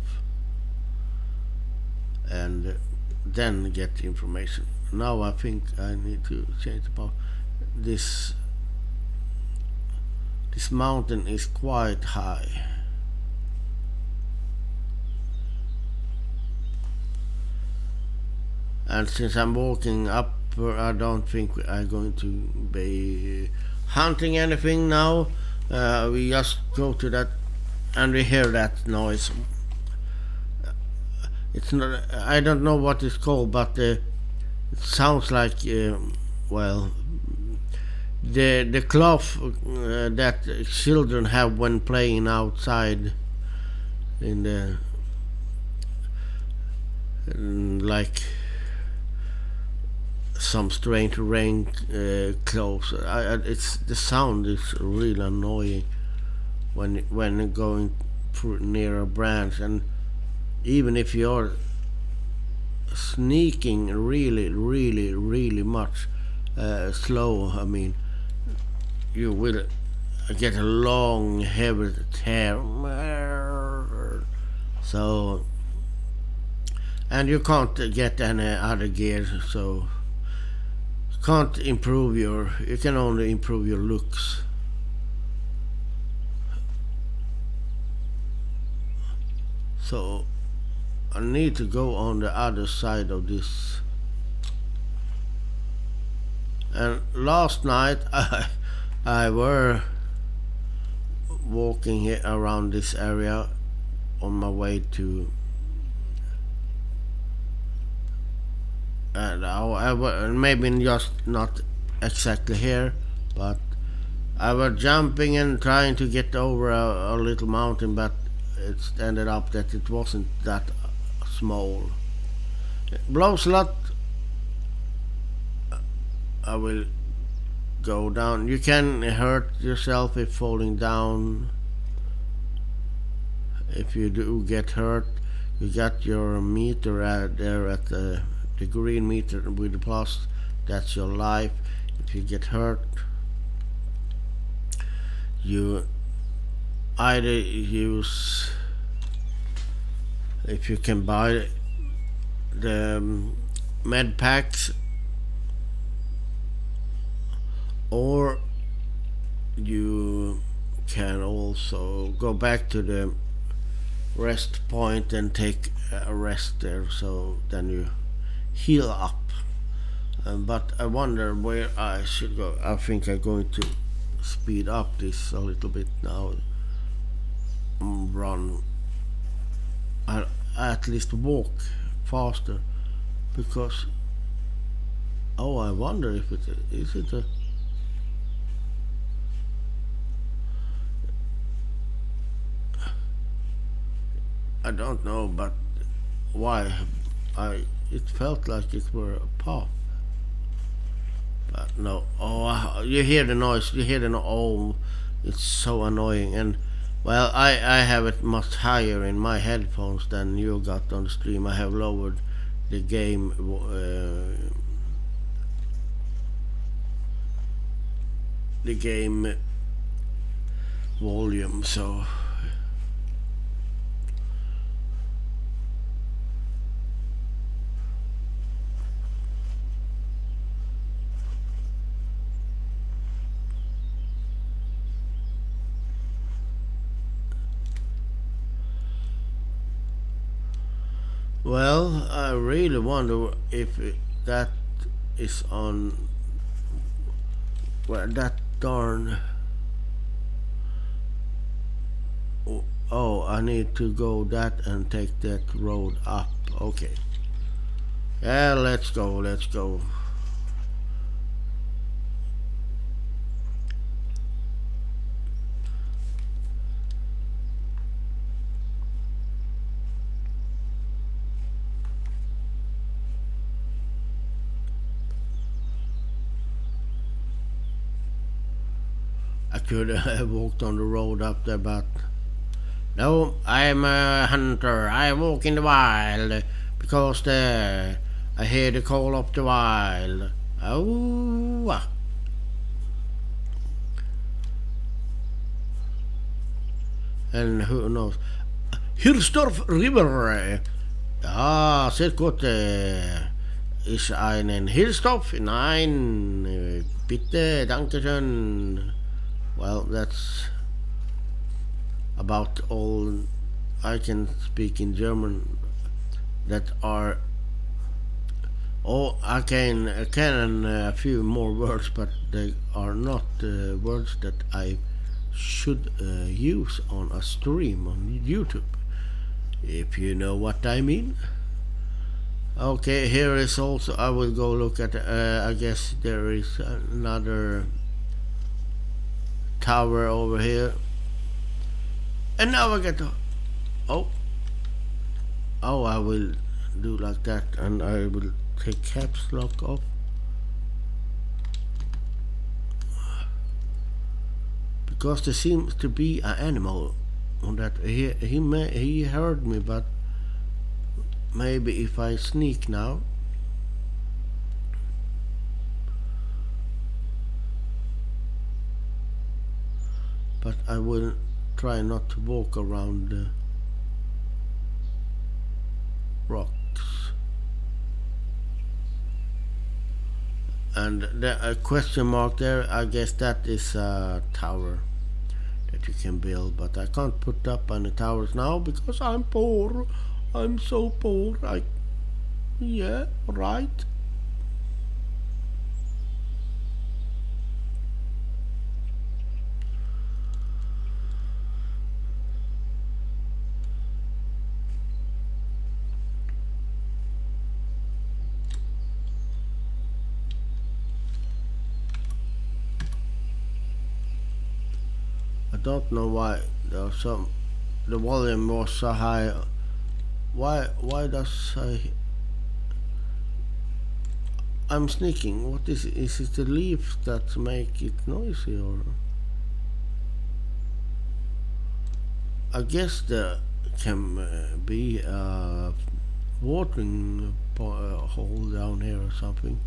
and then get information. Now I think I need to change about this. This mountain is quite high. And since I'm walking up, I don't think I'm going to be hunting anything now. We just go to that and we hear that noise. It's not, I don't know what it's called, but it sounds like, well, the cloth that children have when playing outside in the like some strange rain clothes. It's the sound is really annoying when going near a branch, and even if you're sneaking really much slow, I mean, you will get a long heavy tear. So, and you can't get any other gear, so can't improve you can only improve your looks. So I need to go on the other side of this. And last night I were walking here around this area on my way to and maybe just not exactly here, but I was jumping and trying to get over a little mountain, but it ended up that it wasn't that small. It blows a lot. I will go down. You can hurt yourself if falling down. If you do get hurt, you got your meter there at the green meter with the plus. That's your life. If you get hurt, you either use, if you can buy the med packs, or you can also go back to the rest point and take a rest there, so then you heal up. But I wonder where I should go. I think I'm going to speed up this a little bit now. Run, at least walk faster, because I wonder if it is it a I don't know, but why it felt like it were a path, but no. You hear the noise, it's so annoying. And well, I have it much higher in my headphones than you got on the stream. I have lowered the game the game volume. So well, I really wonder if that is on where that darn. Oh, I need to go that and take that road up. Okay. Yeah, let's go, let's go. I could have walked on the road up there, but no, I'm a hunter. I walk in the wild because I hear the call of the wild. Oh, and who knows? Hirsdorf River. Ja, sehr gut. Ist einen Hirsdorf? Nein, bitte, danke schön. Well, that's about all I can speak in German. That are I can a few more words, but they are not words that I should use on a stream on YouTube, if you know what I mean. Okay, here is also, I will go look at, I guess there is another tower over here. And now I get to, oh, I will do like that, and I will take caps lock off. Because there seems to be an animal on that. He heard me, but maybe if I sneak now. But I will try not to walk around the rocks. And the question mark there, I guess that is a tower that you can build, but I can't put up any towers now because I'm poor. I'm so poor. Yeah, right. I don't know why the volume was so high. Why does I'm sneaking? What is it? Is it the leaves that make it noisy, or I guess there can be a watering hole down here or something.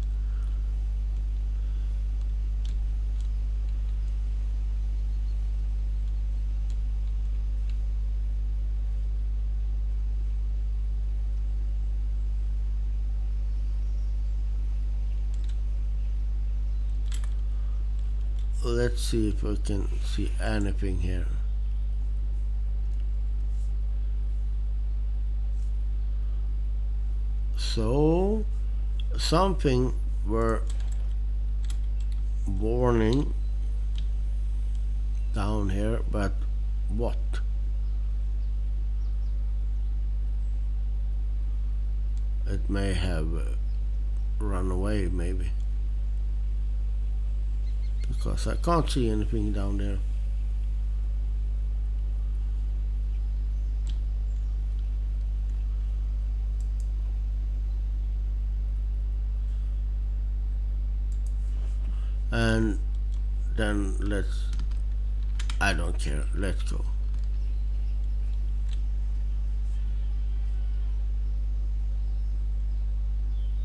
Let's see if I can see anything here. So something were warning down here, but what? It may have run away, maybe. Because I can't see anything down there. And then I don't care, let's go.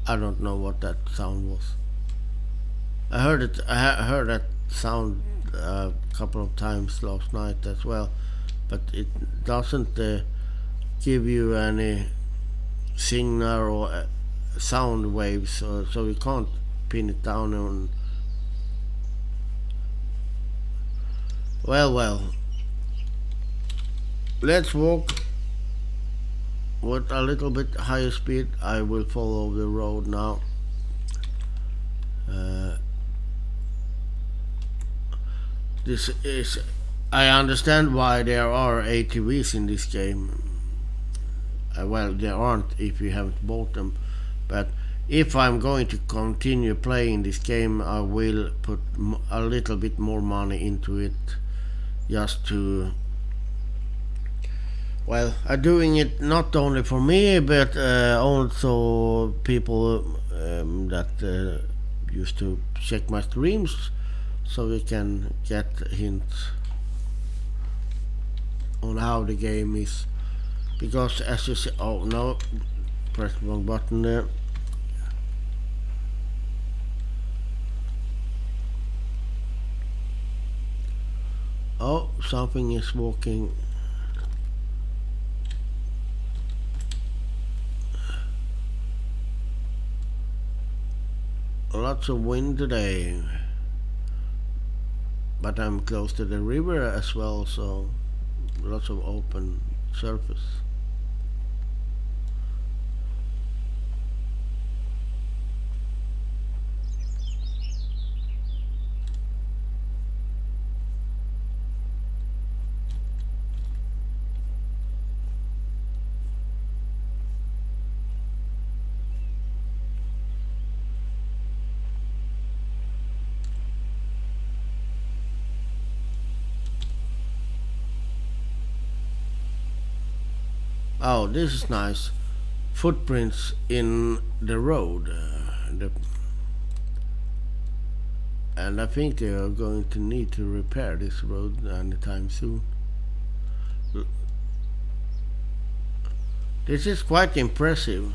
I don't know what that sound was. I heard it. I heard that sound a couple of times last night as well, but it doesn't give you any signal or sound waves, so you can't pin it down on. Well, let's walk with a little bit higher speed. I will follow the road now. This is. I understand why there are ATVs in this game. Well, there aren't if you haven't bought them, but if I'm going to continue playing this game, I will put a little bit more money into it, just to. Well, I'm doing it not only for me, but also people that used to check my streams, so we can get hints on how the game is. Because as you see, oh no, press the wrong button there. Oh, something is walking. Lots of wind today, but I'm close to the river as well, so lots of open surface. Oh, this is nice. Footprints in the road. And I think they are going to need to repair this road anytime soon. This is quite impressive.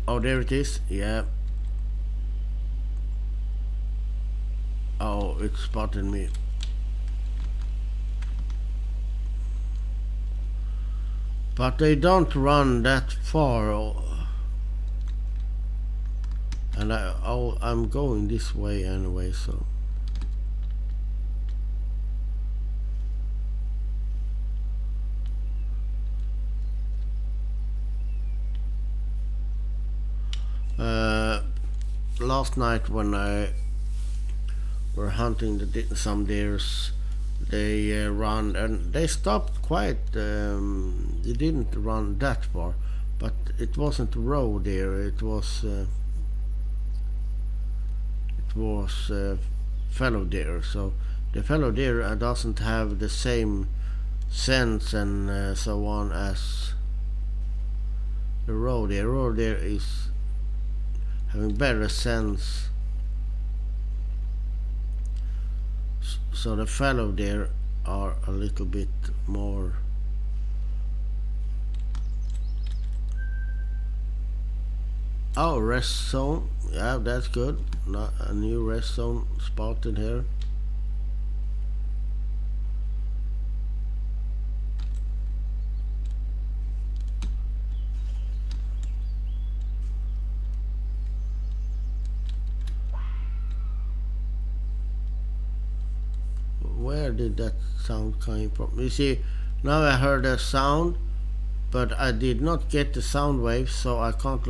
Oh, there it is. Yeah. Oh, it spotted me. But they don't run that far, and I'm going this way anyway, so. Last night when I were hunting some deers, they run and they stopped quite. They didn't run that far, but it wasn't a road there. It was fallow deer. So the fallow deer doesn't have the same sense and so on as the road deer. Road deer is having better sense. So the fallow deer are a little bit more. Oh, rest zone. Yeah, that's good. Not a new rest zone spotted here. Where did that sound come from? You see, now I heard a sound, but I did not get the sound wave, so I can't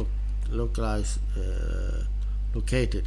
locate it.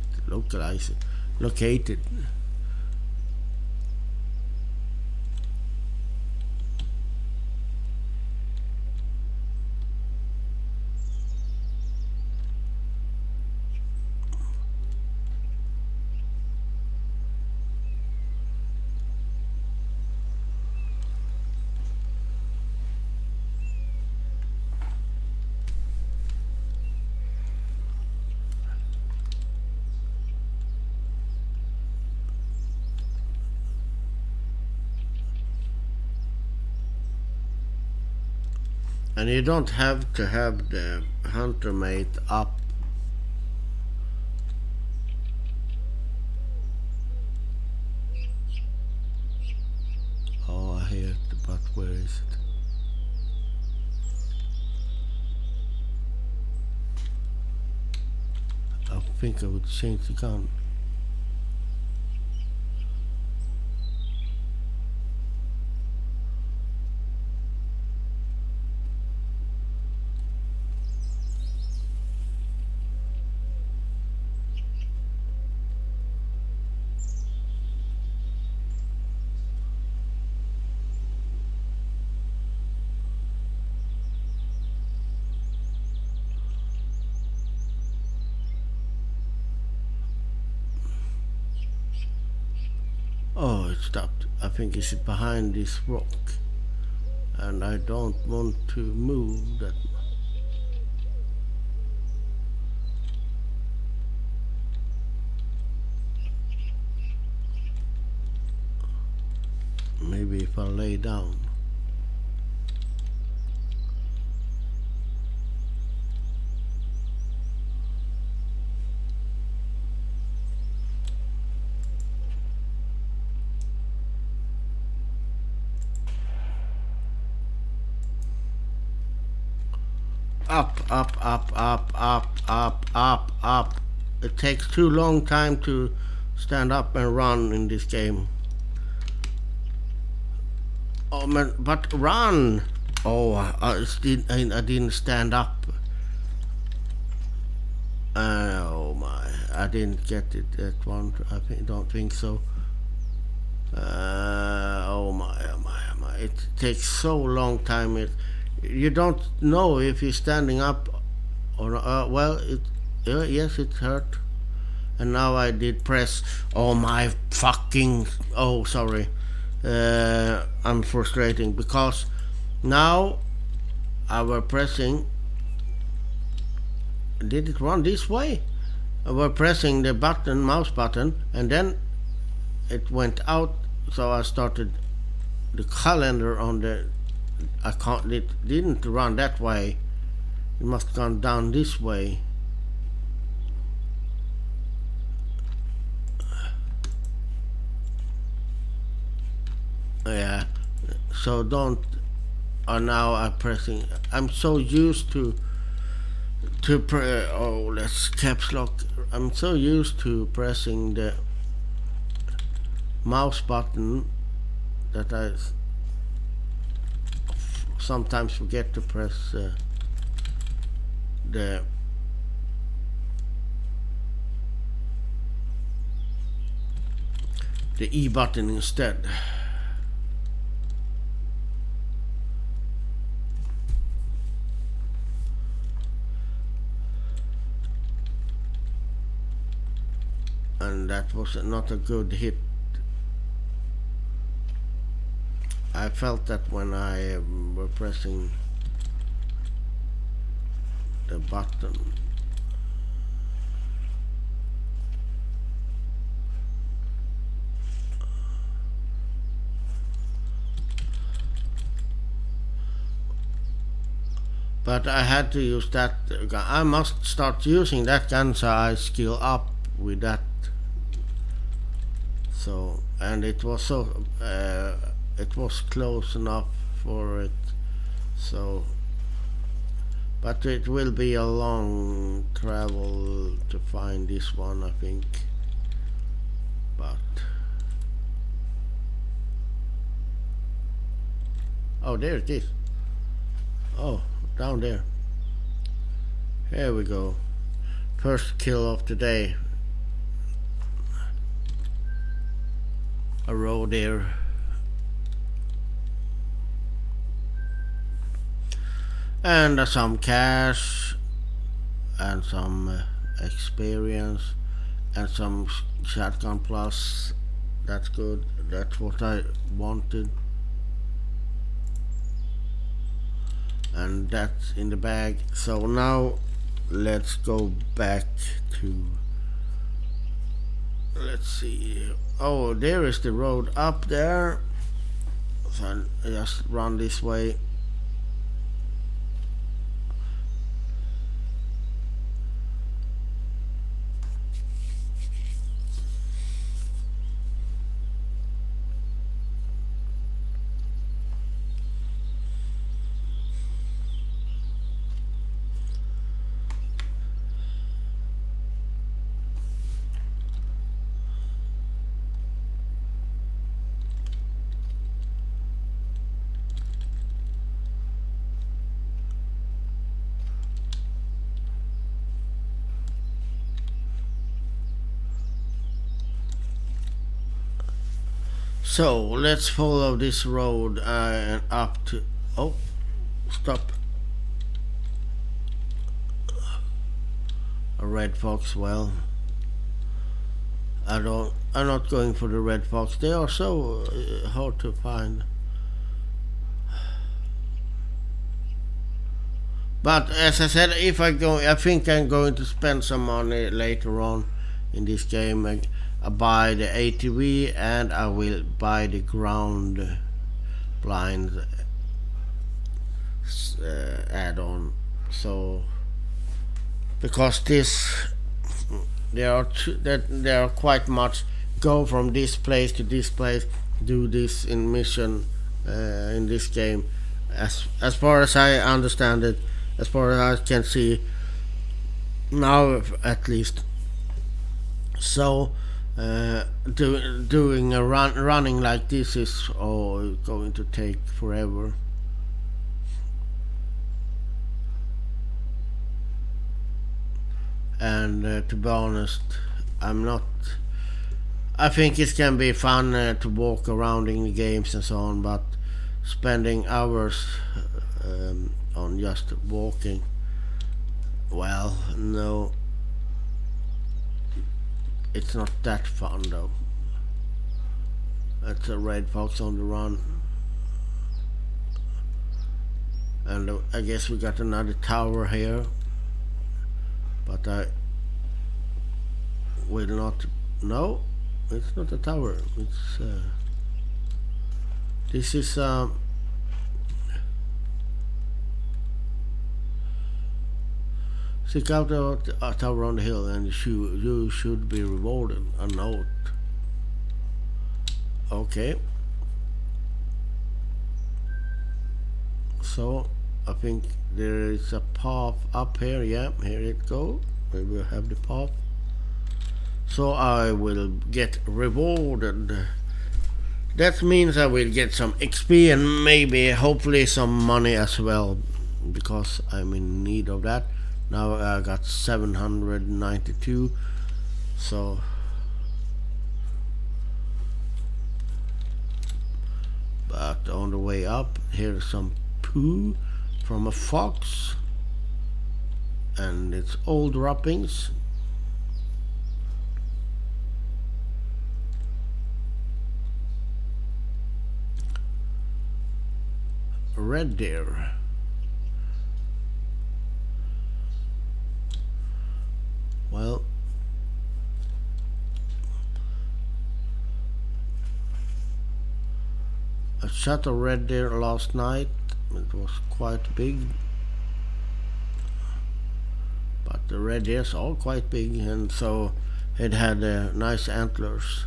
And you don't have to have the hunter mate up. Oh, I hear it, but where is it? I think I would change the gun. Oh, it stopped. I think it's behind this rock. And I don't want to move that. Maybe if I lay down. Up, up, up, up, up, up, up, up. It takes too long time to stand up and run in this game. Oh man, but run! Oh, I didn't stand up. Oh my, I didn't get it that one. Don't think so. Oh my, oh my, oh my. It takes so long time. You don't know if you're standing up or well, yes, it hurt. And now I did press. Oh my fucking. Oh, sorry. I'm frustrating because now I were pressing. Did it run this way? I were pressing the button, mouse button, and then it went out. So I started the calendar on the. I can't. It didn't run that way. It must have gone down this way. Yeah. So don't. Now I'm pressing. I'm so used to oh, let's caps lock. I'm so used to pressing the mouse button that I sometimes forget to press the E button instead. And that was not a good hit. I felt that when I were pressing the button. But I had to use that. I must start using that gun so I skill up with that. So, and it was so it was close enough for it. So, but it will be a long travel to find this one, I think. But oh, there it is. Oh, down there. Here we go. First kill of the day. A row there. And some cash and some experience and some shotgun plus. That's good. That's what I wanted. And that's in the bag. So now let's go back to, let's see. Oh, there is the road up there. So I just run this way. So let's follow this road up to. Oh, stop. A red fox. Well, I'm not going for the red fox. They are so hard to find. But as I said, if I go, I think I'm going to spend some money later on in this game. I buy the ATV and I will buy the ground blind add-on. So because there are quite much go from this place to this place, do this in mission in this game. As far as I understand it, as far as I can see now, at least. So doing a running like this is going to take forever. And to be honest, I think it can be fun to walk around in the games and so on, but spending hours on just walking, well, no, it's not that fun though. That's a red fox on the run. And I guess we got another tower here, but I will not. No, it's not a tower. It's this is seek out a tower on the hill, and you should be rewarded. A note. Okay. So I think there is a path up here. Yeah, here it go. We will have the path. So I will get rewarded. That means I will get some XP and maybe, hopefully, some money as well, because I'm in need of that. Now I got 792. So but on the way up, here's some poo from a fox, and it's old droppings. Red deer. Well, I shot a red deer last night. It was quite big, but the red deers are quite big, and so it had nice antlers.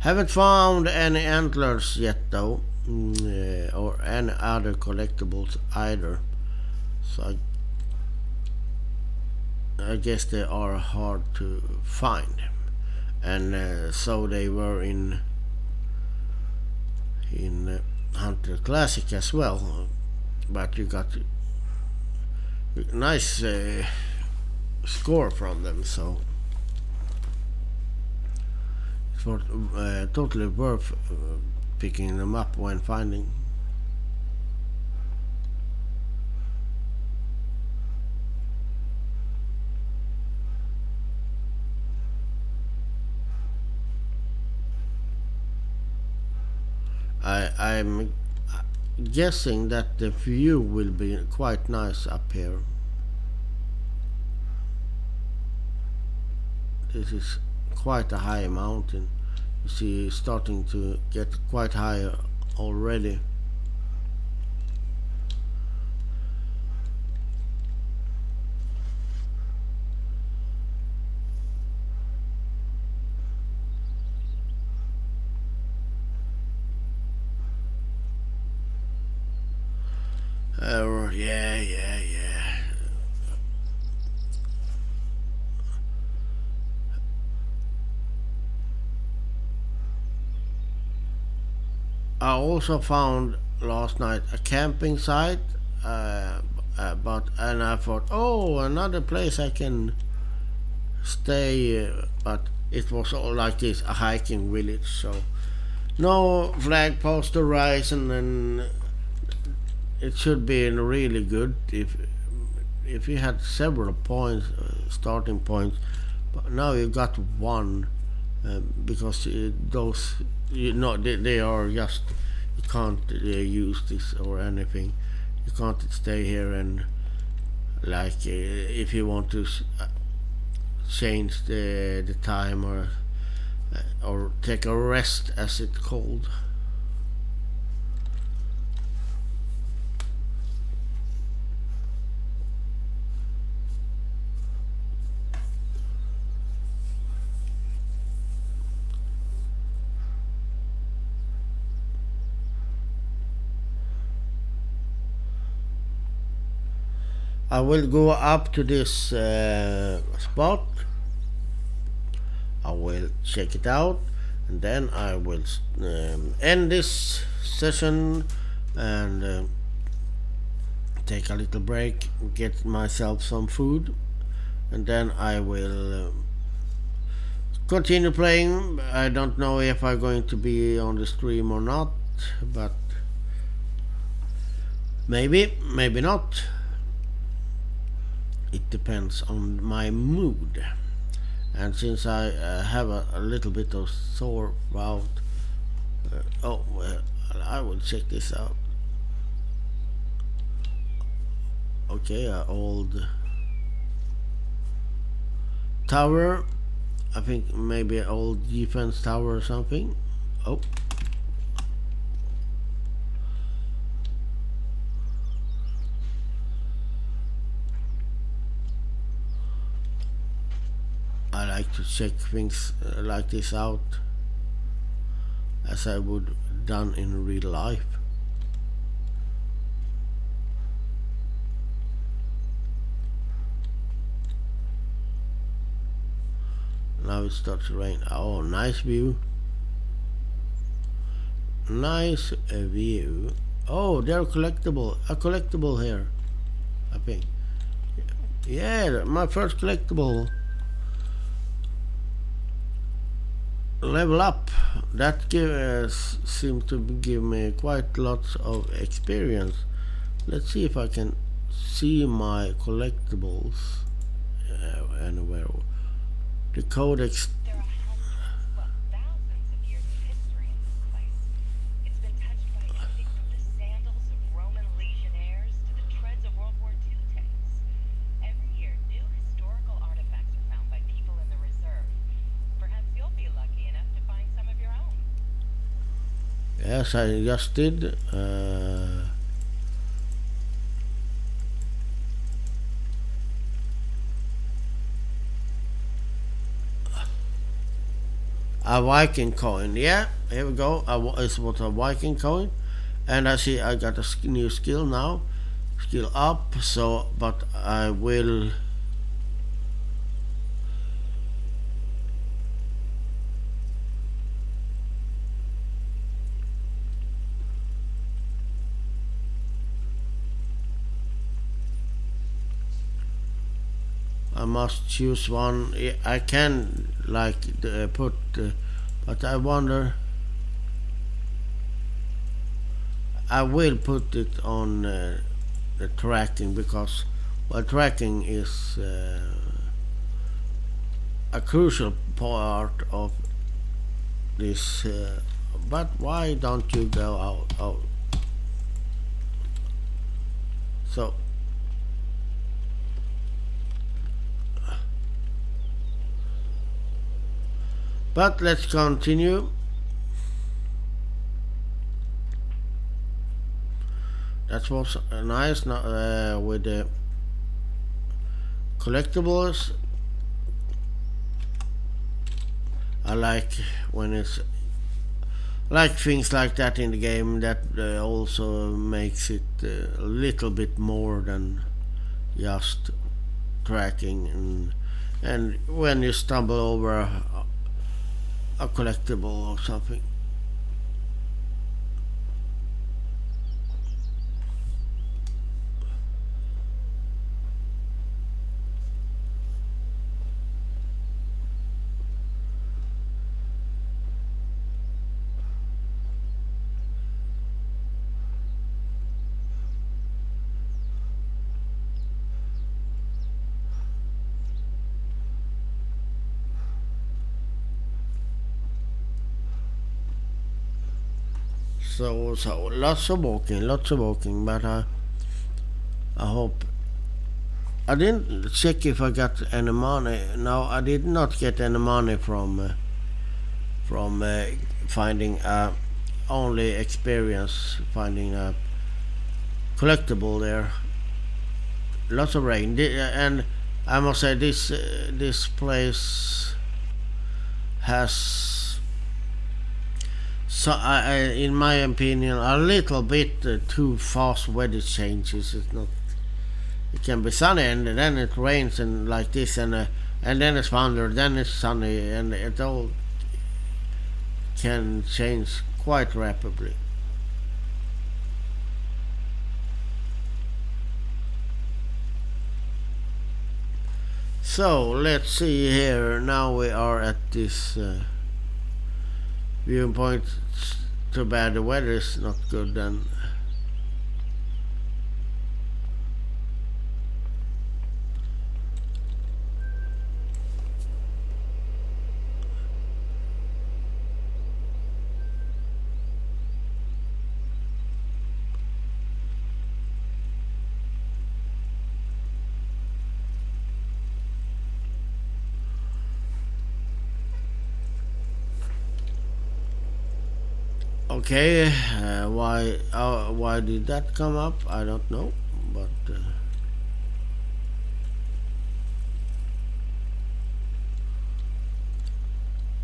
Haven't found any antlers yet though, or any other collectibles either. So I guess they are hard to find, and so they were in Hunter Classic as well. But you got a nice score from them, so it's totally worth picking them up when finding. I'm guessing that the view will be quite nice up here. This is quite a high mountain. You see, it's starting to get quite high already. Yeah. I also found last night a camping site, and I thought, oh, another place I can stay, but it was all like this, a hiking village. So no flag post to rise, and then it should be really good if you had several points, starting points, but now you got one, because those, they are just, you can't use this or anything. You can't stay here and, like, if you want to change the time, or take a rest, as it's called. I will go up to this spot. I will check it out, and then I will end this session and take a little break, get myself some food, and then I will continue playing. I don't know if I'm going to be on the stream or not, but maybe not. It depends on my mood. And since I have a little bit of sore throat, I will check this out. Okay, old tower. I think maybe an old defense tower or something. Oh. I like to check things like this out, as I would done in real life. Now it starts to rain. Oh, nice view. Nice view. Oh, they're collectible. A collectible here, I think. Yeah, my first collectible. Level up. That seemed to give me quite lots of experience. Let's see if I can see my collectibles anywhere. The codex. There are hundreds, well, thousands of years of history in this place. It's been touched by everything from the sandals of Roman legionnaires to the treads of World War II tanks. Every year, new historical artifacts are found by people in the reserve. Perhaps you'll be lucky enough to find some of your own. Yes, I just did. A Viking coin. Yeah, here we go. It's what a Viking coin, and I see I got a new skill now. Skill up. So, but I will. I must choose one. I can like put, but I wonder. I will put it on the tracking, because, well, tracking is a crucial part of this. But why don't you go out? Oh, so. But let's continue. That was nice with the collectibles. I like when it's like things like that in the game. That also makes it a little bit more than just tracking, and when you stumble over a collectible or something. So lots of walking, but I hope. I didn't check if I got any money. No, I did not get any money from finding only experience finding a collectible there. Lots of rain, and I must say this place has, so in my opinion, a little bit too fast weather changes. It's not. It can be sunny and then it rains and like this and then it's thunder, then it's sunny, and it all can change quite rapidly. So let's see here. Now we are at this viewpoint. Too bad the weather is not good then. Okay, why did that come up? I don't know, but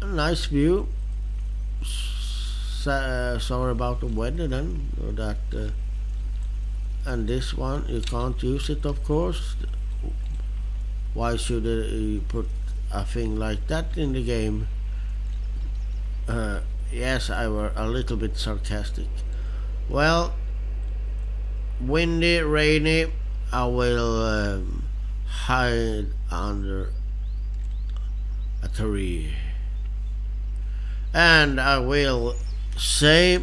a nice view. Sorry about the weather then. That and this one you can't use it, of course. Why should you put a thing like that in the game? Yes, I were a little bit sarcastic. Well, windy, rainy. I will hide under a tree, and I will say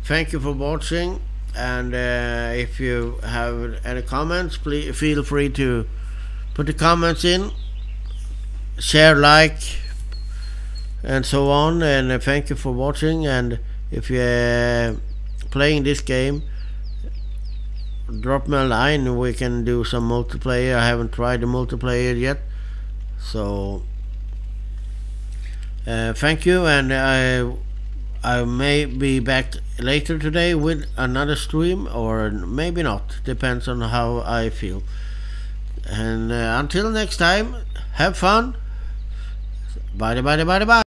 thank you for watching. And if you have any comments, please feel free to put the comments in, share, like, and so on. And thank you for watching. And if you're playing this game, drop me a line. We can do some multiplayer. I haven't tried the multiplayer yet, so thank you. And I may be back later today with another stream, or maybe not, depends on how I feel. And until next time, have fun. Bye bye bye bye bye.